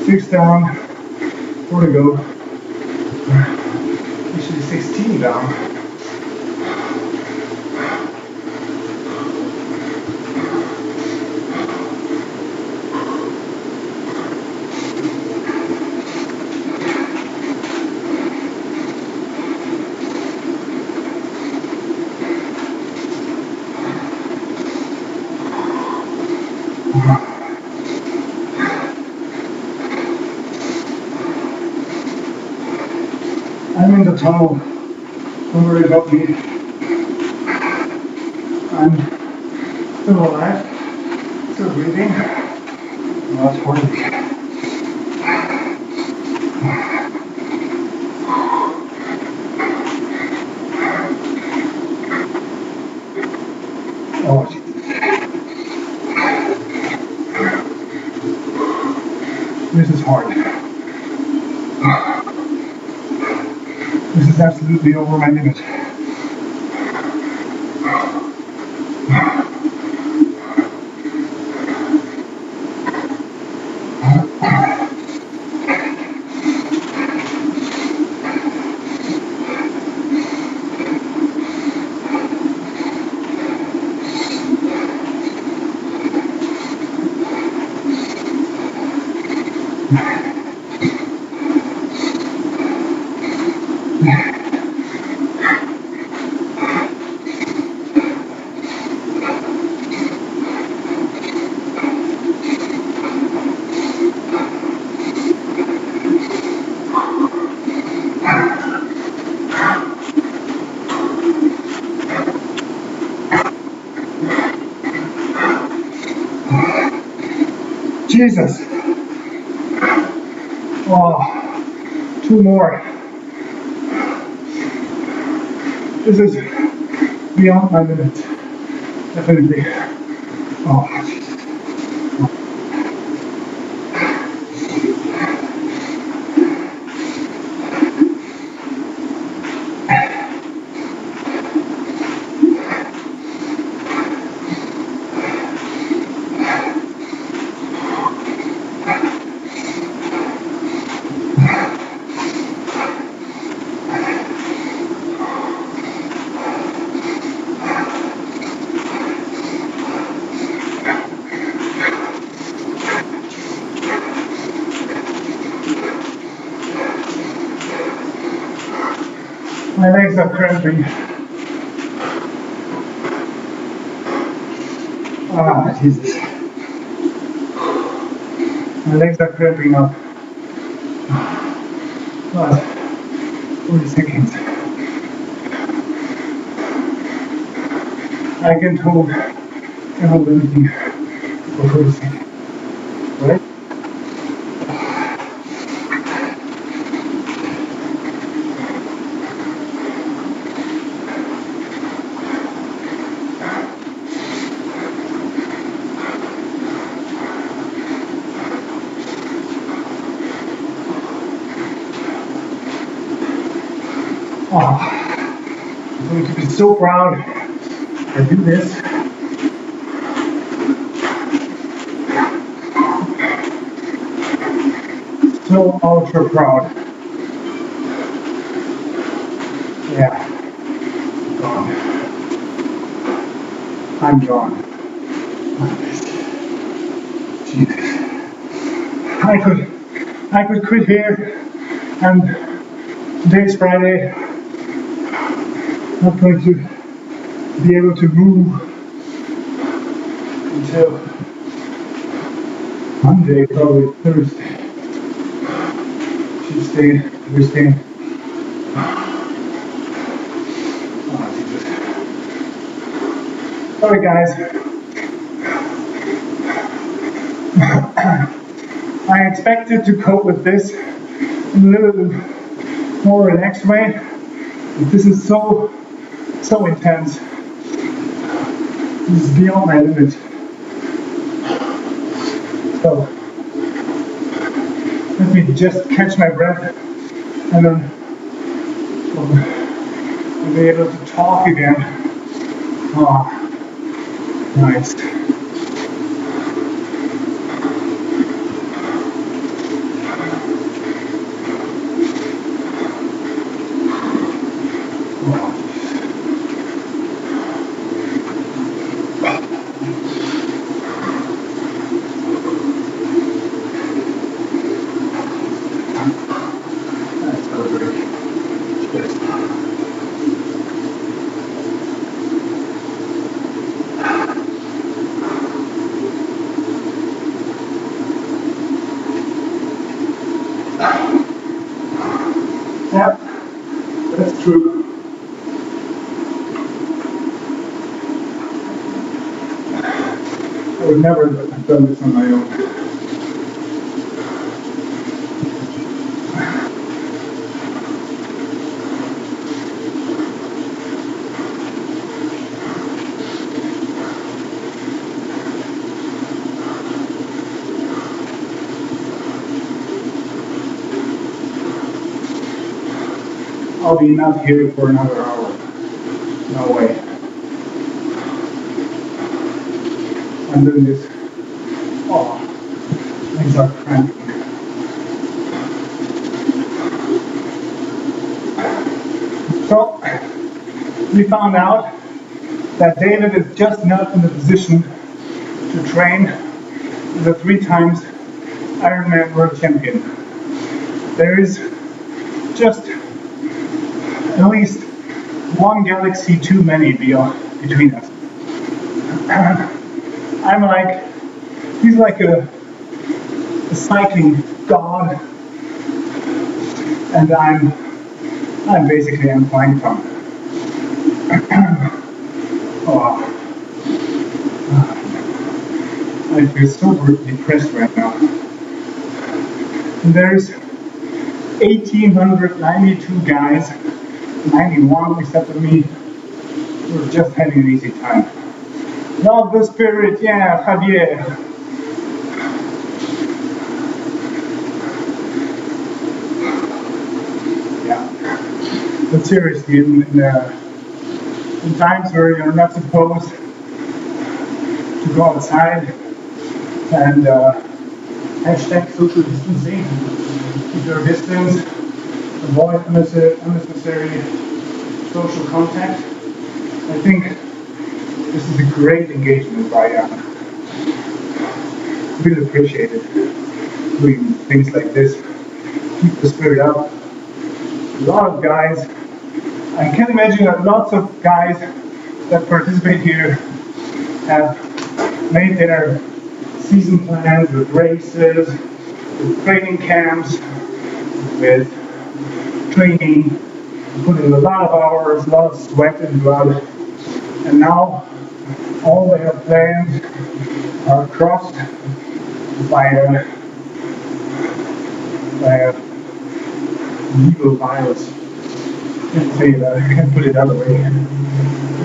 6 down, 4 to go. Actually 16 down. I'm in the tunnel. Don't worry about me. I'm still alive, still breathing. Well, it's horrible. Oh, Jesus. This is hard. This is absolutely over my limit. Jesus. Oh, 2 more. This is beyond my limit. Definitely. Oh, Jesus. My legs are cramping. Ah, Jesus. My legs are cramping up. But 40 seconds. I can hold anything for 40 seconds. Right? Oh, I'm going to be so proud I do this. So so ultra proud. Yeah, gone. I'm gone. Jesus. I could quit here, and today's Friday. Not going to be able to move until Monday, probably Thursday, Tuesday, Thursday. Oh, Jesus. Sorry, guys. I expected to cope with this in a little bit more relaxed way, but this is so intense. This is beyond my limit. So let me just catch my breath, and then I'll be able to talk again. Oh, nice. Yeah, that's true. I would never have done this on my own. I'll be not here for another hour. No way. I'm doing this. Oh, things are cramping. So, we found out that David is just not in the position to train the 3 times Ironman world champion. There is just at least one galaxy too many between us. He's like a cycling god, and I'm basically a flying from. Oh, I feel so depressed right now. And there's 1,892 guys, 91 except for me, who are just having an easy time. Love the spirit, yeah, Javier. Yeah, but seriously, in times where you're not supposed to go outside and hashtag social distancing, keep your distance, avoid unnecessary social contact, I think this is a great engagement by Jan. Really appreciate it. Doing things like this. Keep the spirit up. A lot of guys, I can imagine that lots of guys that participate here have made their season plans with races, with training camps, with training, putting a lot of hours, a lot of sweat and blood, and now all their plans are crossed by a evil virus. Can't say that. I can't put it other way.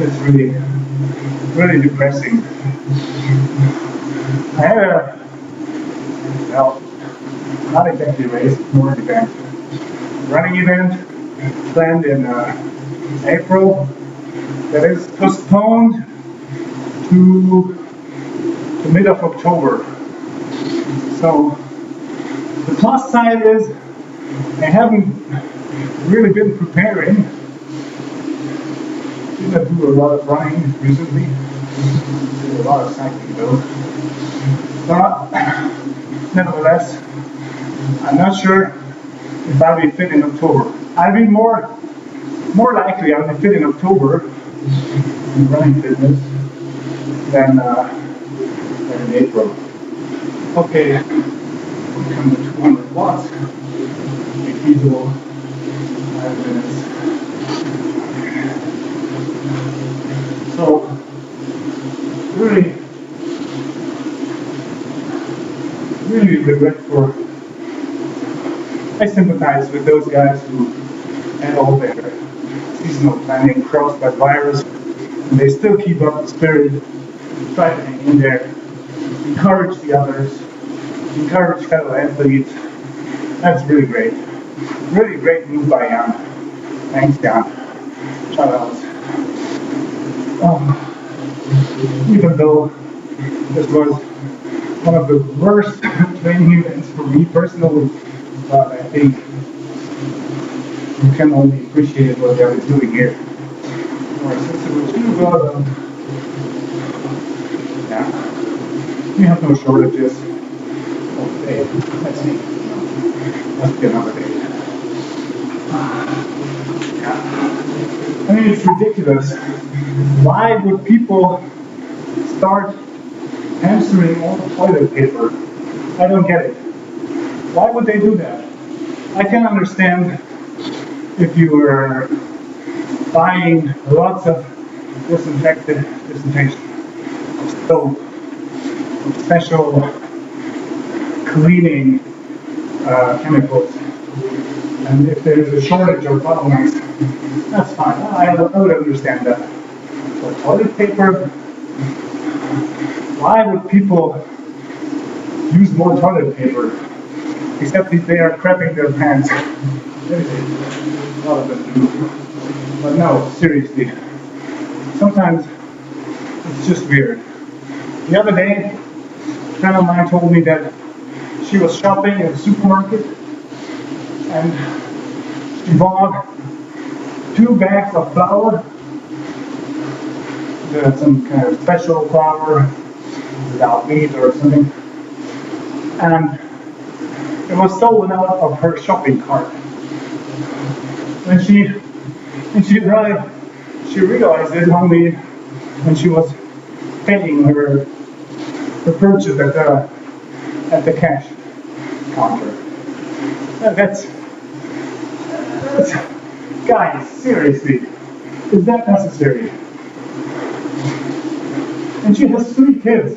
It's really depressing. I had not exactly a race, more an event. Running event planned in April that is postponed to the mid of October. So The plus side is I haven't really been preparing. Didn't do a lot of running recently. Did a lot of cycling though. But nevertheless, I'm not sure if I'll be fit in October. I'll be more likely I'll be fit in October in running fitness than in April. Okay, come to 200 watts. Be feasible. 5 minutes. So, really regretful. I sympathize with those guys who had all their seasonal planning crossed by virus, and they still keep up the spirit, try to hang in there, encourage the others, encourage fellow athletes. That's really great. Really great move by Jan. Thanks, Jan. Shout outs. Even though this was one of the worst training events for me personally, but I think you can only appreciate what they are doing here. More sensible too, but yeah, we have no shortages. Okay, let's see. Must be another day. I mean, it's ridiculous. Why would people start hamstering all the toilet paper? I don't get it. Why would they do that? I can understand if you were buying lots of disinfection, soap, special cleaning chemicals, and if there's a shortage of bottlenecks, that's fine. I would understand that. But toilet paper, why would people use more toilet paper? Except if they are crapping their pants. A lot of them do. But no, seriously. Sometimes it's just weird. The other day, a friend of mine told me that she was shopping at a supermarket and she bought 2 bags of flour, some kind of special flour without meat or something, and it was stolen out of her shopping cart. And she realized it only when she was paying her purchase at the cash counter. That's guys, seriously, is that necessary? And she has 3 kids.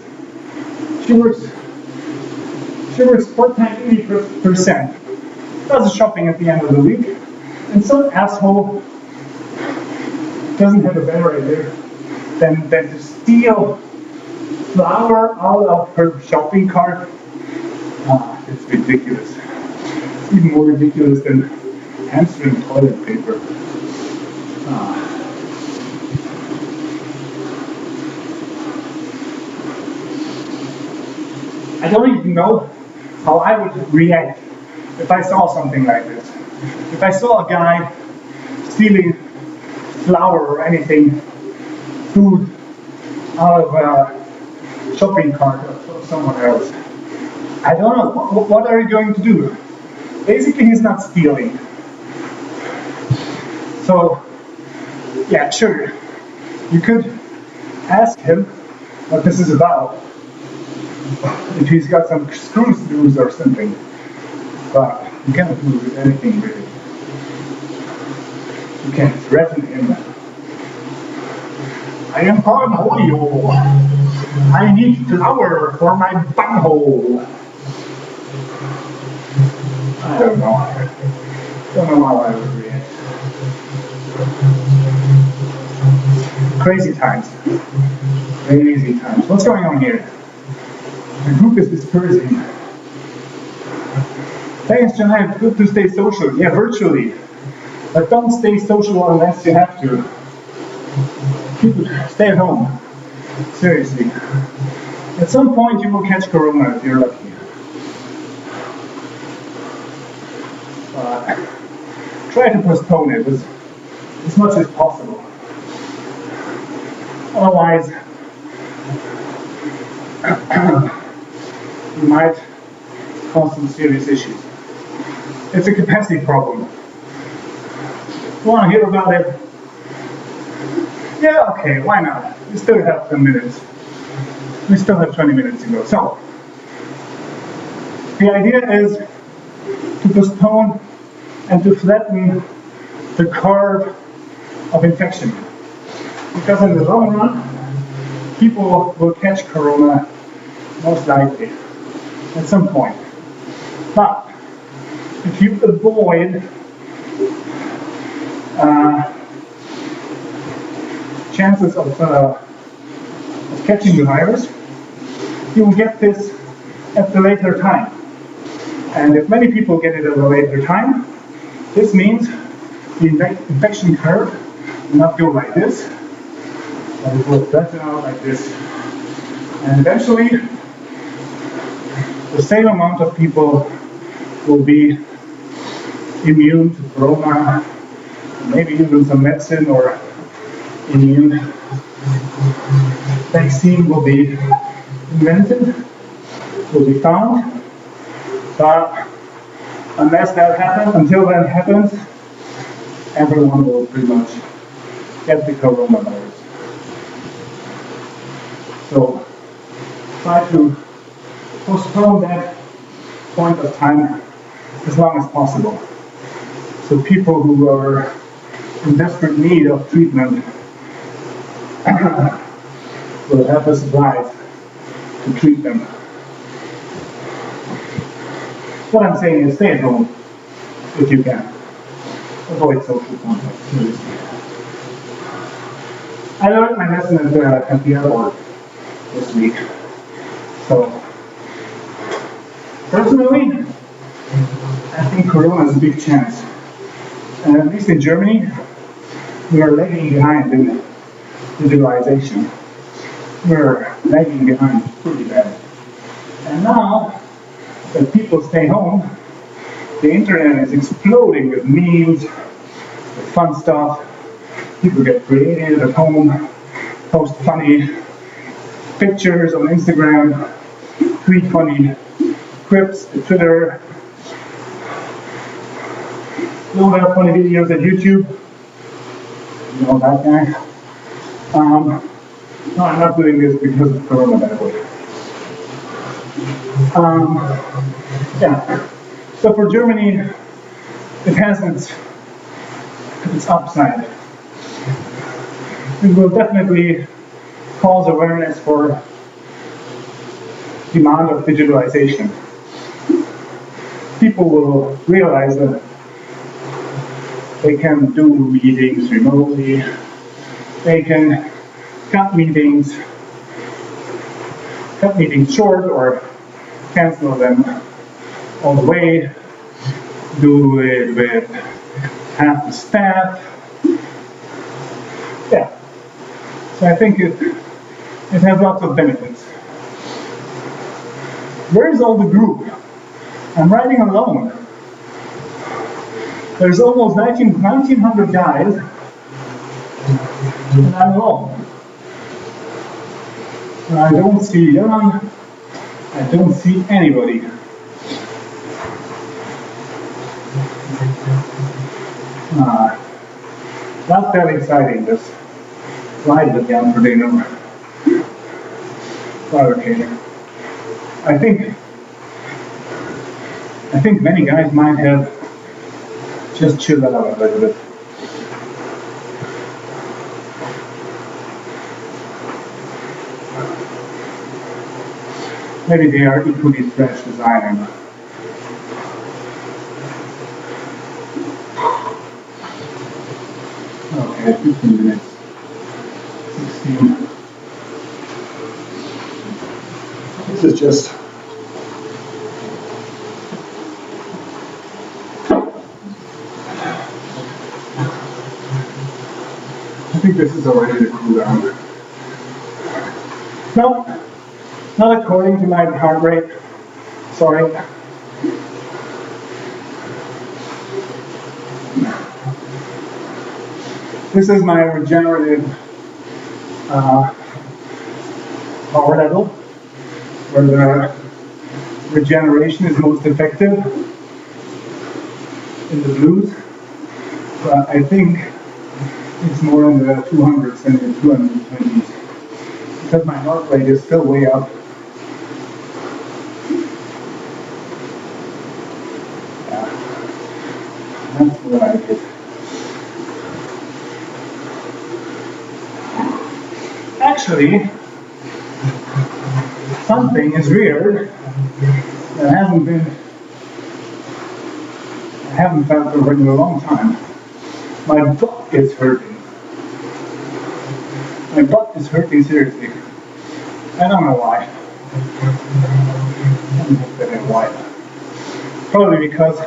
She works part-time 80%, does the shopping at the end of the week, and some asshole doesn't have a better idea than to steal flour out of her shopping cart. It's ridiculous. It's even more ridiculous than hamstring toilet paper. I don't even know how I would react if I saw something like this. If I saw a guy stealing flour or anything, food, out of a shopping cart of someone else. I don't know, what are you going to do? Basically, he's not stealing. So, yeah, sure, you could ask him what this is about, if he's got some screws loose or something, but you cannot do anything really. You can threaten him. I am Cornholio. I need flour for my bunghole. I don't know. Don't know how I would react. Crazy times. Crazy times. What's going on here? The group is dispersing. Thanks, Janine. Good to stay social. Yeah, virtually. But don't stay social unless you have to. Stay at home. Seriously. At some point you will catch corona if you're lucky. try to postpone it as much as possible. Otherwise, you might cause some serious issues. It's a capacity problem. You want to hear about it? Yeah, okay, why not? We still have 10 minutes. We still have 20 minutes to go. So, the idea is to postpone and to flatten the curve of infection. Because in the long run, people will catch corona most likely at some point. But if you avoid chances of catching the virus, you will get this at the later time. And if many people get it at a later time, this means the infection curve will not go like this, but it will flatten out like this. And eventually, the same amount of people will be immune to corona, maybe even some medicine or immune vaccine will be invented, will be found. But unless that happens, until that happens, everyone will pretty much get the coronavirus. So try to postpone that point of time as long as possible. So people who are in desperate need of treatment will have the supplies to treat them. What I'm saying is stay at home if you can. Avoid social contact. I learned my lesson at the airport this week. So, personally, I think corona is a big chance. And at least in Germany, we are lagging behind in digitalization. We're lagging behind pretty bad. And now, that people stay home, the internet is exploding with memes, with fun stuff. People get creative at home, post funny pictures on Instagram, tweet funny quips to Twitter, load up funny videos at YouTube. You know that guy? No, I'm not doing this because of Corona, by the way. Yeah. So for Germany, it has its upside. It will definitely cause awareness for demand of digitalization. People will realize that they can do meetings remotely, they can cut meetings short or cancel them all the way, do it with half the staff. Yeah. So I think it has lots of benefits. Where is all the group? I'm riding alone. There's almost 1,900 guys, and I'm alone. I don't see Jan, I don't see anybody. Not that exciting, this ride with Jan Frodeno. But okay. I think many guys might have just chilled out a little bit. Maybe they are equally fresh as I am. Okay, 15 minutes. 16. This is just I think this is already the cool down. No, not according to my heart rate. Sorry. This is my regenerative power level, where the regeneration is most effective in the blues. But I think it's more in the 200s than in the 220s, because my heart rate is still way up. Yeah, that's what I did. Actually, something is weird that I haven't felt over in a long time. My butt is hurting. My butt is hurting seriously. I don't know why. I don't know that I why. Probably because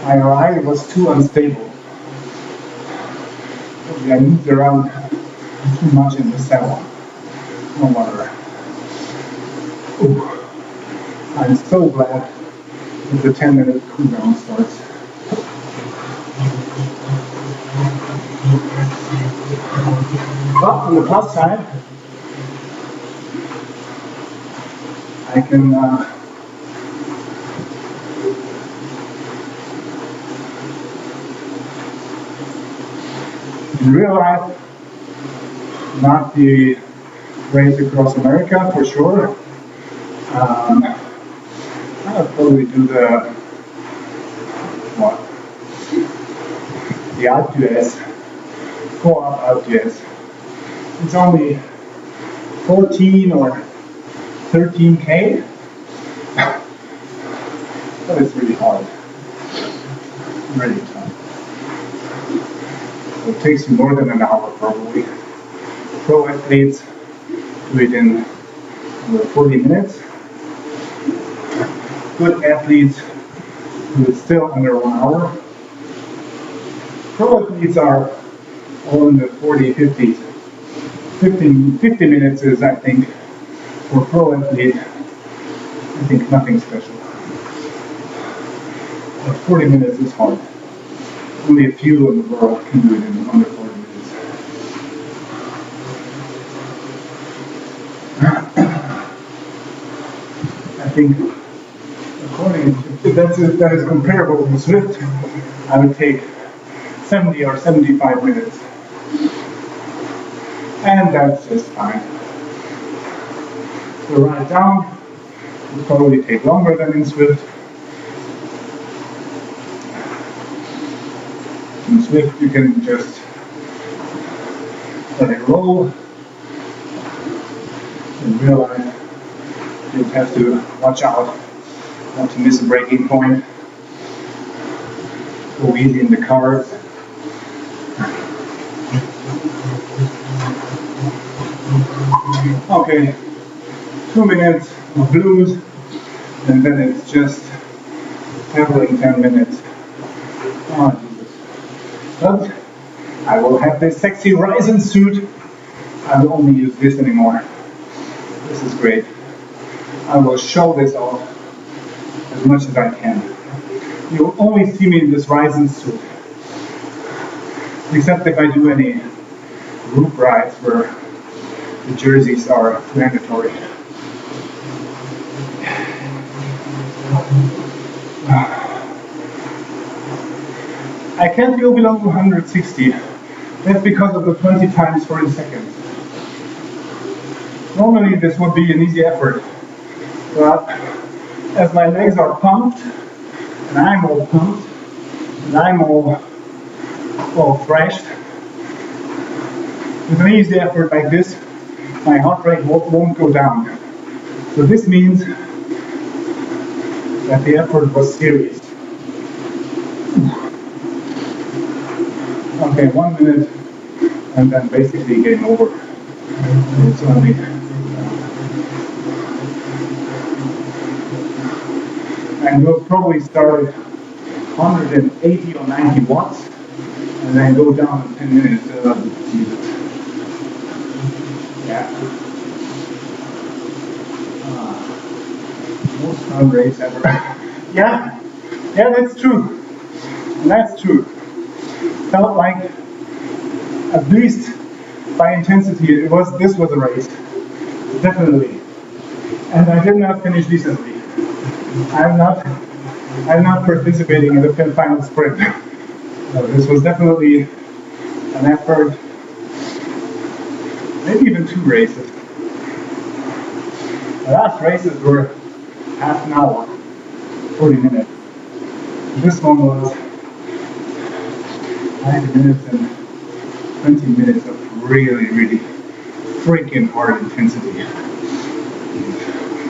my ride was too unstable. Probably I moved around too much in the saddle. No wonder. Ooh. I'm so glad that the 10-minute cooldown starts. But on the plus side, I can in real life not the race across America for sure. I'll probably do the Alpe d'Huez, co-op Alpe d'Huez. It's only 14 or 13K, but it's really hard, really tough. So it takes you more than an hour probably. Pro athletes do it in 40 minutes. Good athletes do it still under 1 hour. Pro athletes are all in the 40, 50s. 50 minutes is, I think, for pro athlete, I think nothing special. But 40 minutes is hard. Only a few in the world can do it in under 40 minutes. I think, according to that is comparable to Swift, I would take 70 or 75 minutes. And that's just fine. The ride down will probably take longer than in Swift. In Swift you can just let it roll. In real life you have to watch out not to miss a braking point. Go easy in the cars. Okay, 2 minutes of blues, and then it's just pedaling 10 minutes. Oh, Jesus. But I will have this sexy Ryzen suit. I will only use this anymore. This is great. I will show this off as much as I can. You will only see me in this Ryzen suit. Except if I do any group rides where the jerseys are mandatory. I can't go below 160. That's because of the 20 times 40 seconds. Normally this would be an easy effort, but as my legs are pumped, and I'm all pumped, and I'm all thrashed, with an easy effort like this, my heart rate won't go down. So this means that the effort was serious. Okay, 1 minute, and then basically game over. It's only and we'll probably start at 180 or 90 watts, and then go down in 10 minutes. Yeah. Most fun race ever. Yeah, that's true. That's true. Felt like at least by intensity, this was a race, definitely. And I did not finish decently. I'm not participating in the final sprint. This was definitely an effort, maybe even 2 races. The last races were half an hour, 40 minutes. This one was 90 minutes and 20 minutes of really, really freaking hard intensity.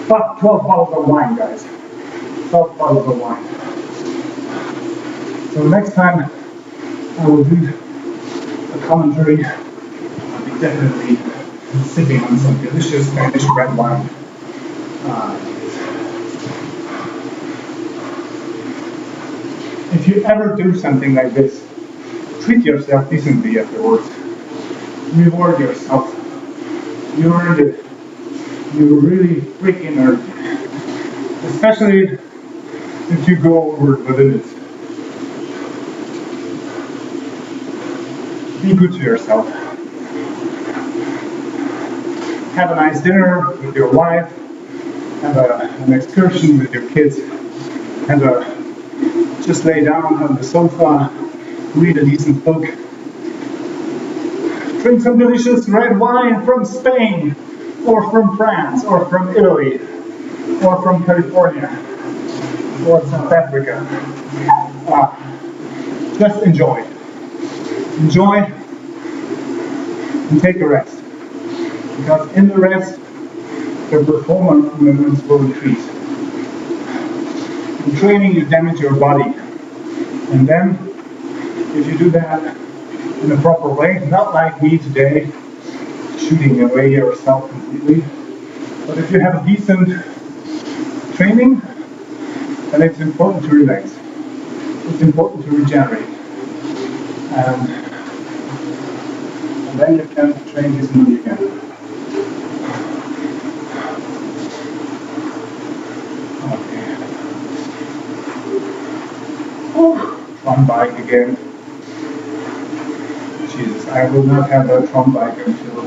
But 12 bottles of wine, guys. 12 bottles of wine. So next time I will do a commentary, I'll be definitely sipping on some delicious Spanish red wine. If you ever do something like this, treat yourself decently afterwards. Reward yourself. You earned it. You really freaking earned it. Especially if you go over the limits. Be good to yourself. Have a nice dinner with your wife. Have an excursion with your kids. Just lay down on the sofa, read a decent book. Drink some delicious red wine from Spain, or from France, or from Italy, or from California, or South Africa. Just enjoy. Enjoy and take a rest. Because in the rest, your performance will increase. In training, you damage your body. And then, if you do that in a proper way, not like me today, shooting away yourself completely, but if you have a decent training, then it's important to relax. It's important to regenerate. And then you can train decently again. Tron bike again. Jesus, I will not have that Tron bike until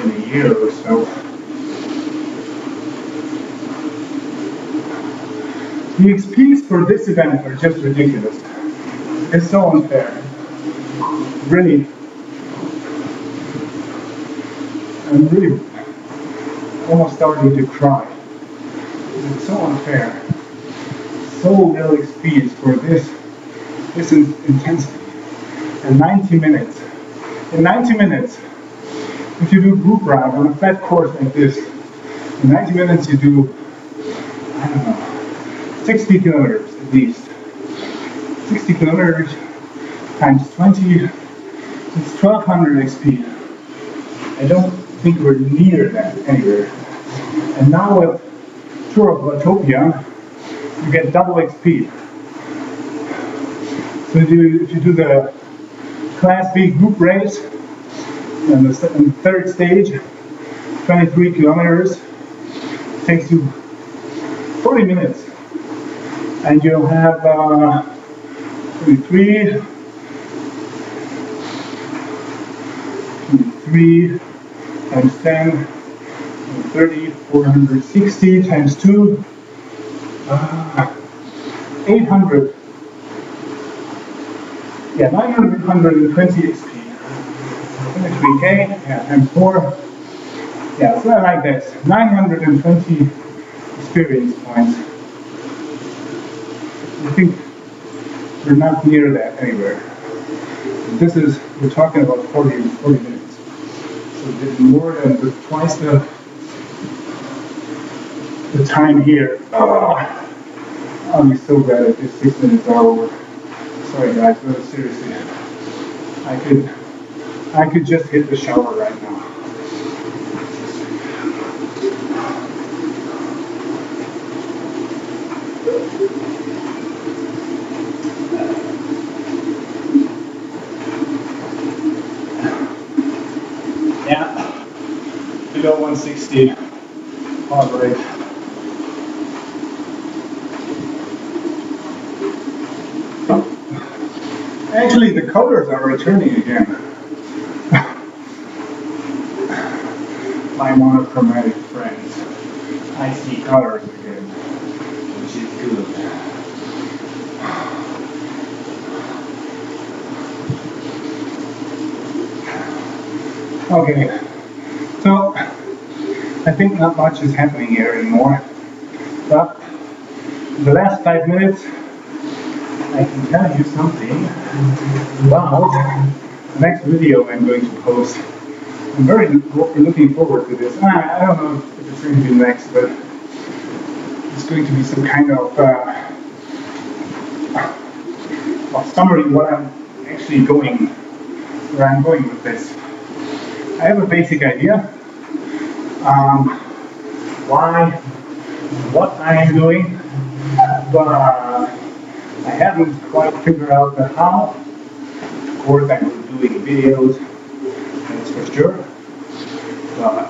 in a year or so. The XPs for this event are just ridiculous. It's so unfair. Really. I'm really almost starting to cry. It's so unfair. So little XPs for this intensity. And 90 minutes. In 90 minutes, if you do group ride on a flat course like this, in 90 minutes you do, I don't know, 60 kilometers at least. 60 kilometers times 20, it's 1200 XP. I don't think we're near that anywhere. And now with Tour of Latopia, you get double XP. So if you do the Class B group race, and the third stage, 23 kilometers, takes you 40 minutes. And you'll have 23 times 10, 30, 460 times 2, 800. Yeah, 920 XP. 23K, yeah, times 4. Yeah, so I like this. 920 experience points. I think we're not near that anywhere. We're talking about 40 minutes. So we did more than twice the time here. I'll be so glad if these 6 minutes are over. Sorry guys, but seriously, I could just hit the shower right now. Yeah, below 160 heart rate. Actually, the colors are returning again. my monochromatic friends. I see colors again, which is good. Okay, so I think not much is happening here anymore, but in the last 5 minutes I can tell you something about the next video I'm going to post. I'm very looking forward to this. I don't know if it's going to be next, but it's going to be some kind of summary what I'm actually going, where I'm going with this. I have a basic idea what I am doing, but I haven't quite figured out the how. Of course, I'm doing videos, that's for sure, but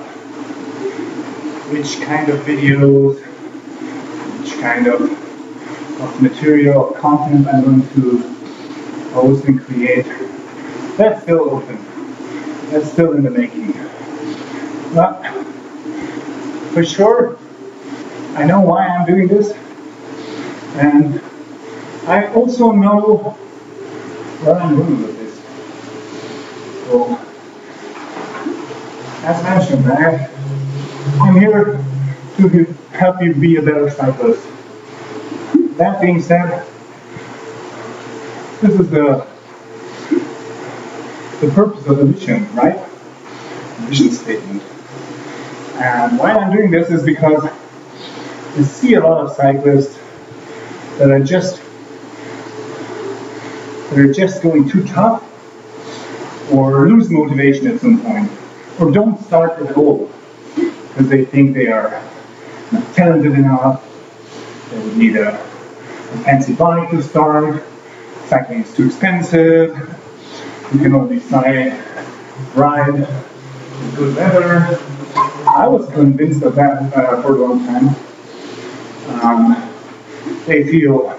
which kind of videos, which kind of material or content I'm going to post and create, that's still open. That's still in the making. But for sure, I know why I'm doing this, and I also know where I'm going with this. So, as mentioned, I'm here to help you be a better cyclist. That being said, this is the purpose of the mission, right? The mission statement. And why I'm doing this is because I see a lot of cyclists that are just going too tough, or lose motivation at some point, or don't start at all because they think they are not talented enough. They would need a fancy bike to start. Cycling is too expensive. You can only ride in good weather. I was convinced of that for a long time. They feel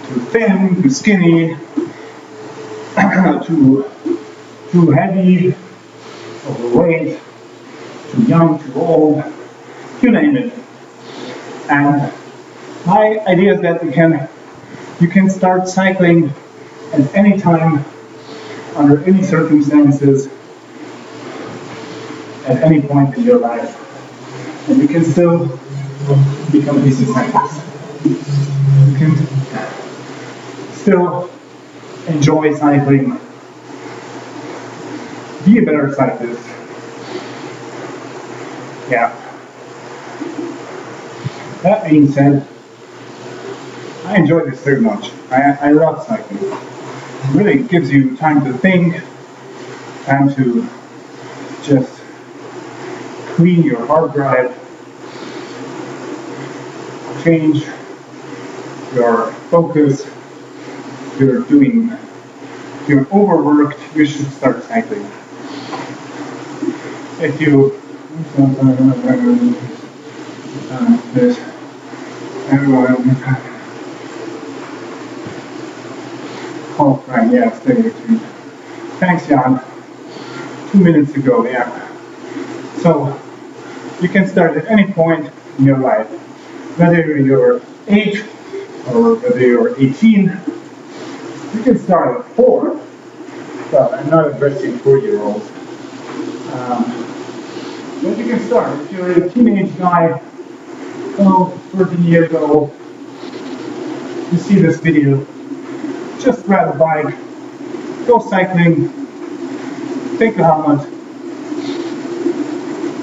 too thin, too skinny, too heavy, overweight, too young, too old, you name it. And my idea is that you can start cycling at any time, under any circumstances, at any point in your life, and you can still become a decent cyclist. You can still enjoy cycling, be a better cyclist. Yeah. That being said, I enjoy this very much. I love cycling. It really gives you time to think, time to just clean your hard drive, change your focus. If you're overworked, you should start cycling. If you oh, right, yeah, it's there too. Thanks, Jan. 2 minutes ago, yeah. So, you can start at any point in your life, whether you're 8 or whether you're 18. You can start at 4. Well, I'm not addressing 4-year-olds. But you can start. If you're a teenage guy, 13 years old, you see this video, just grab a bike, go cycling, take a helmet,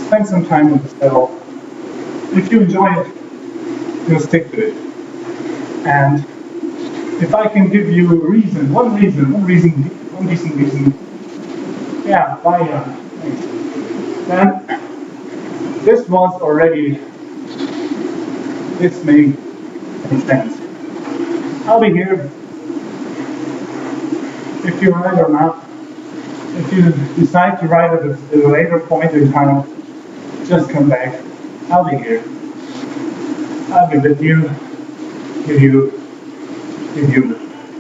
spend some time with the pedal. If you enjoy it, you'll stick to it. And if I can give you a reason, one decent reason, yeah, buy then this was already, this made sense. I'll be here if you ride or not. If you decide to ride at a later point in time, just come back. I'll be here. I'll be with you,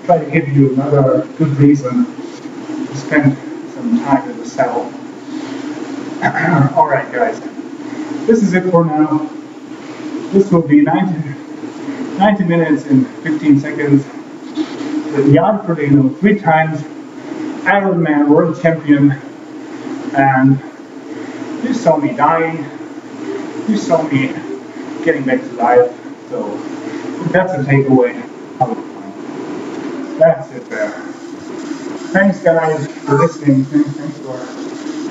try to give you another good reason to spend some time in the saddle. Alright guys, this is it for now. This will be 90 minutes and 15 seconds with Jan Frodeno, 3 times Ironman world champion, and you saw me dying, you saw me getting back to life, so that's a takeaway. That's it there. Thanks guys for listening, thanks for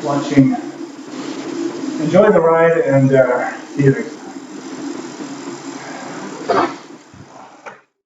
watching. Enjoy the ride and see you next time.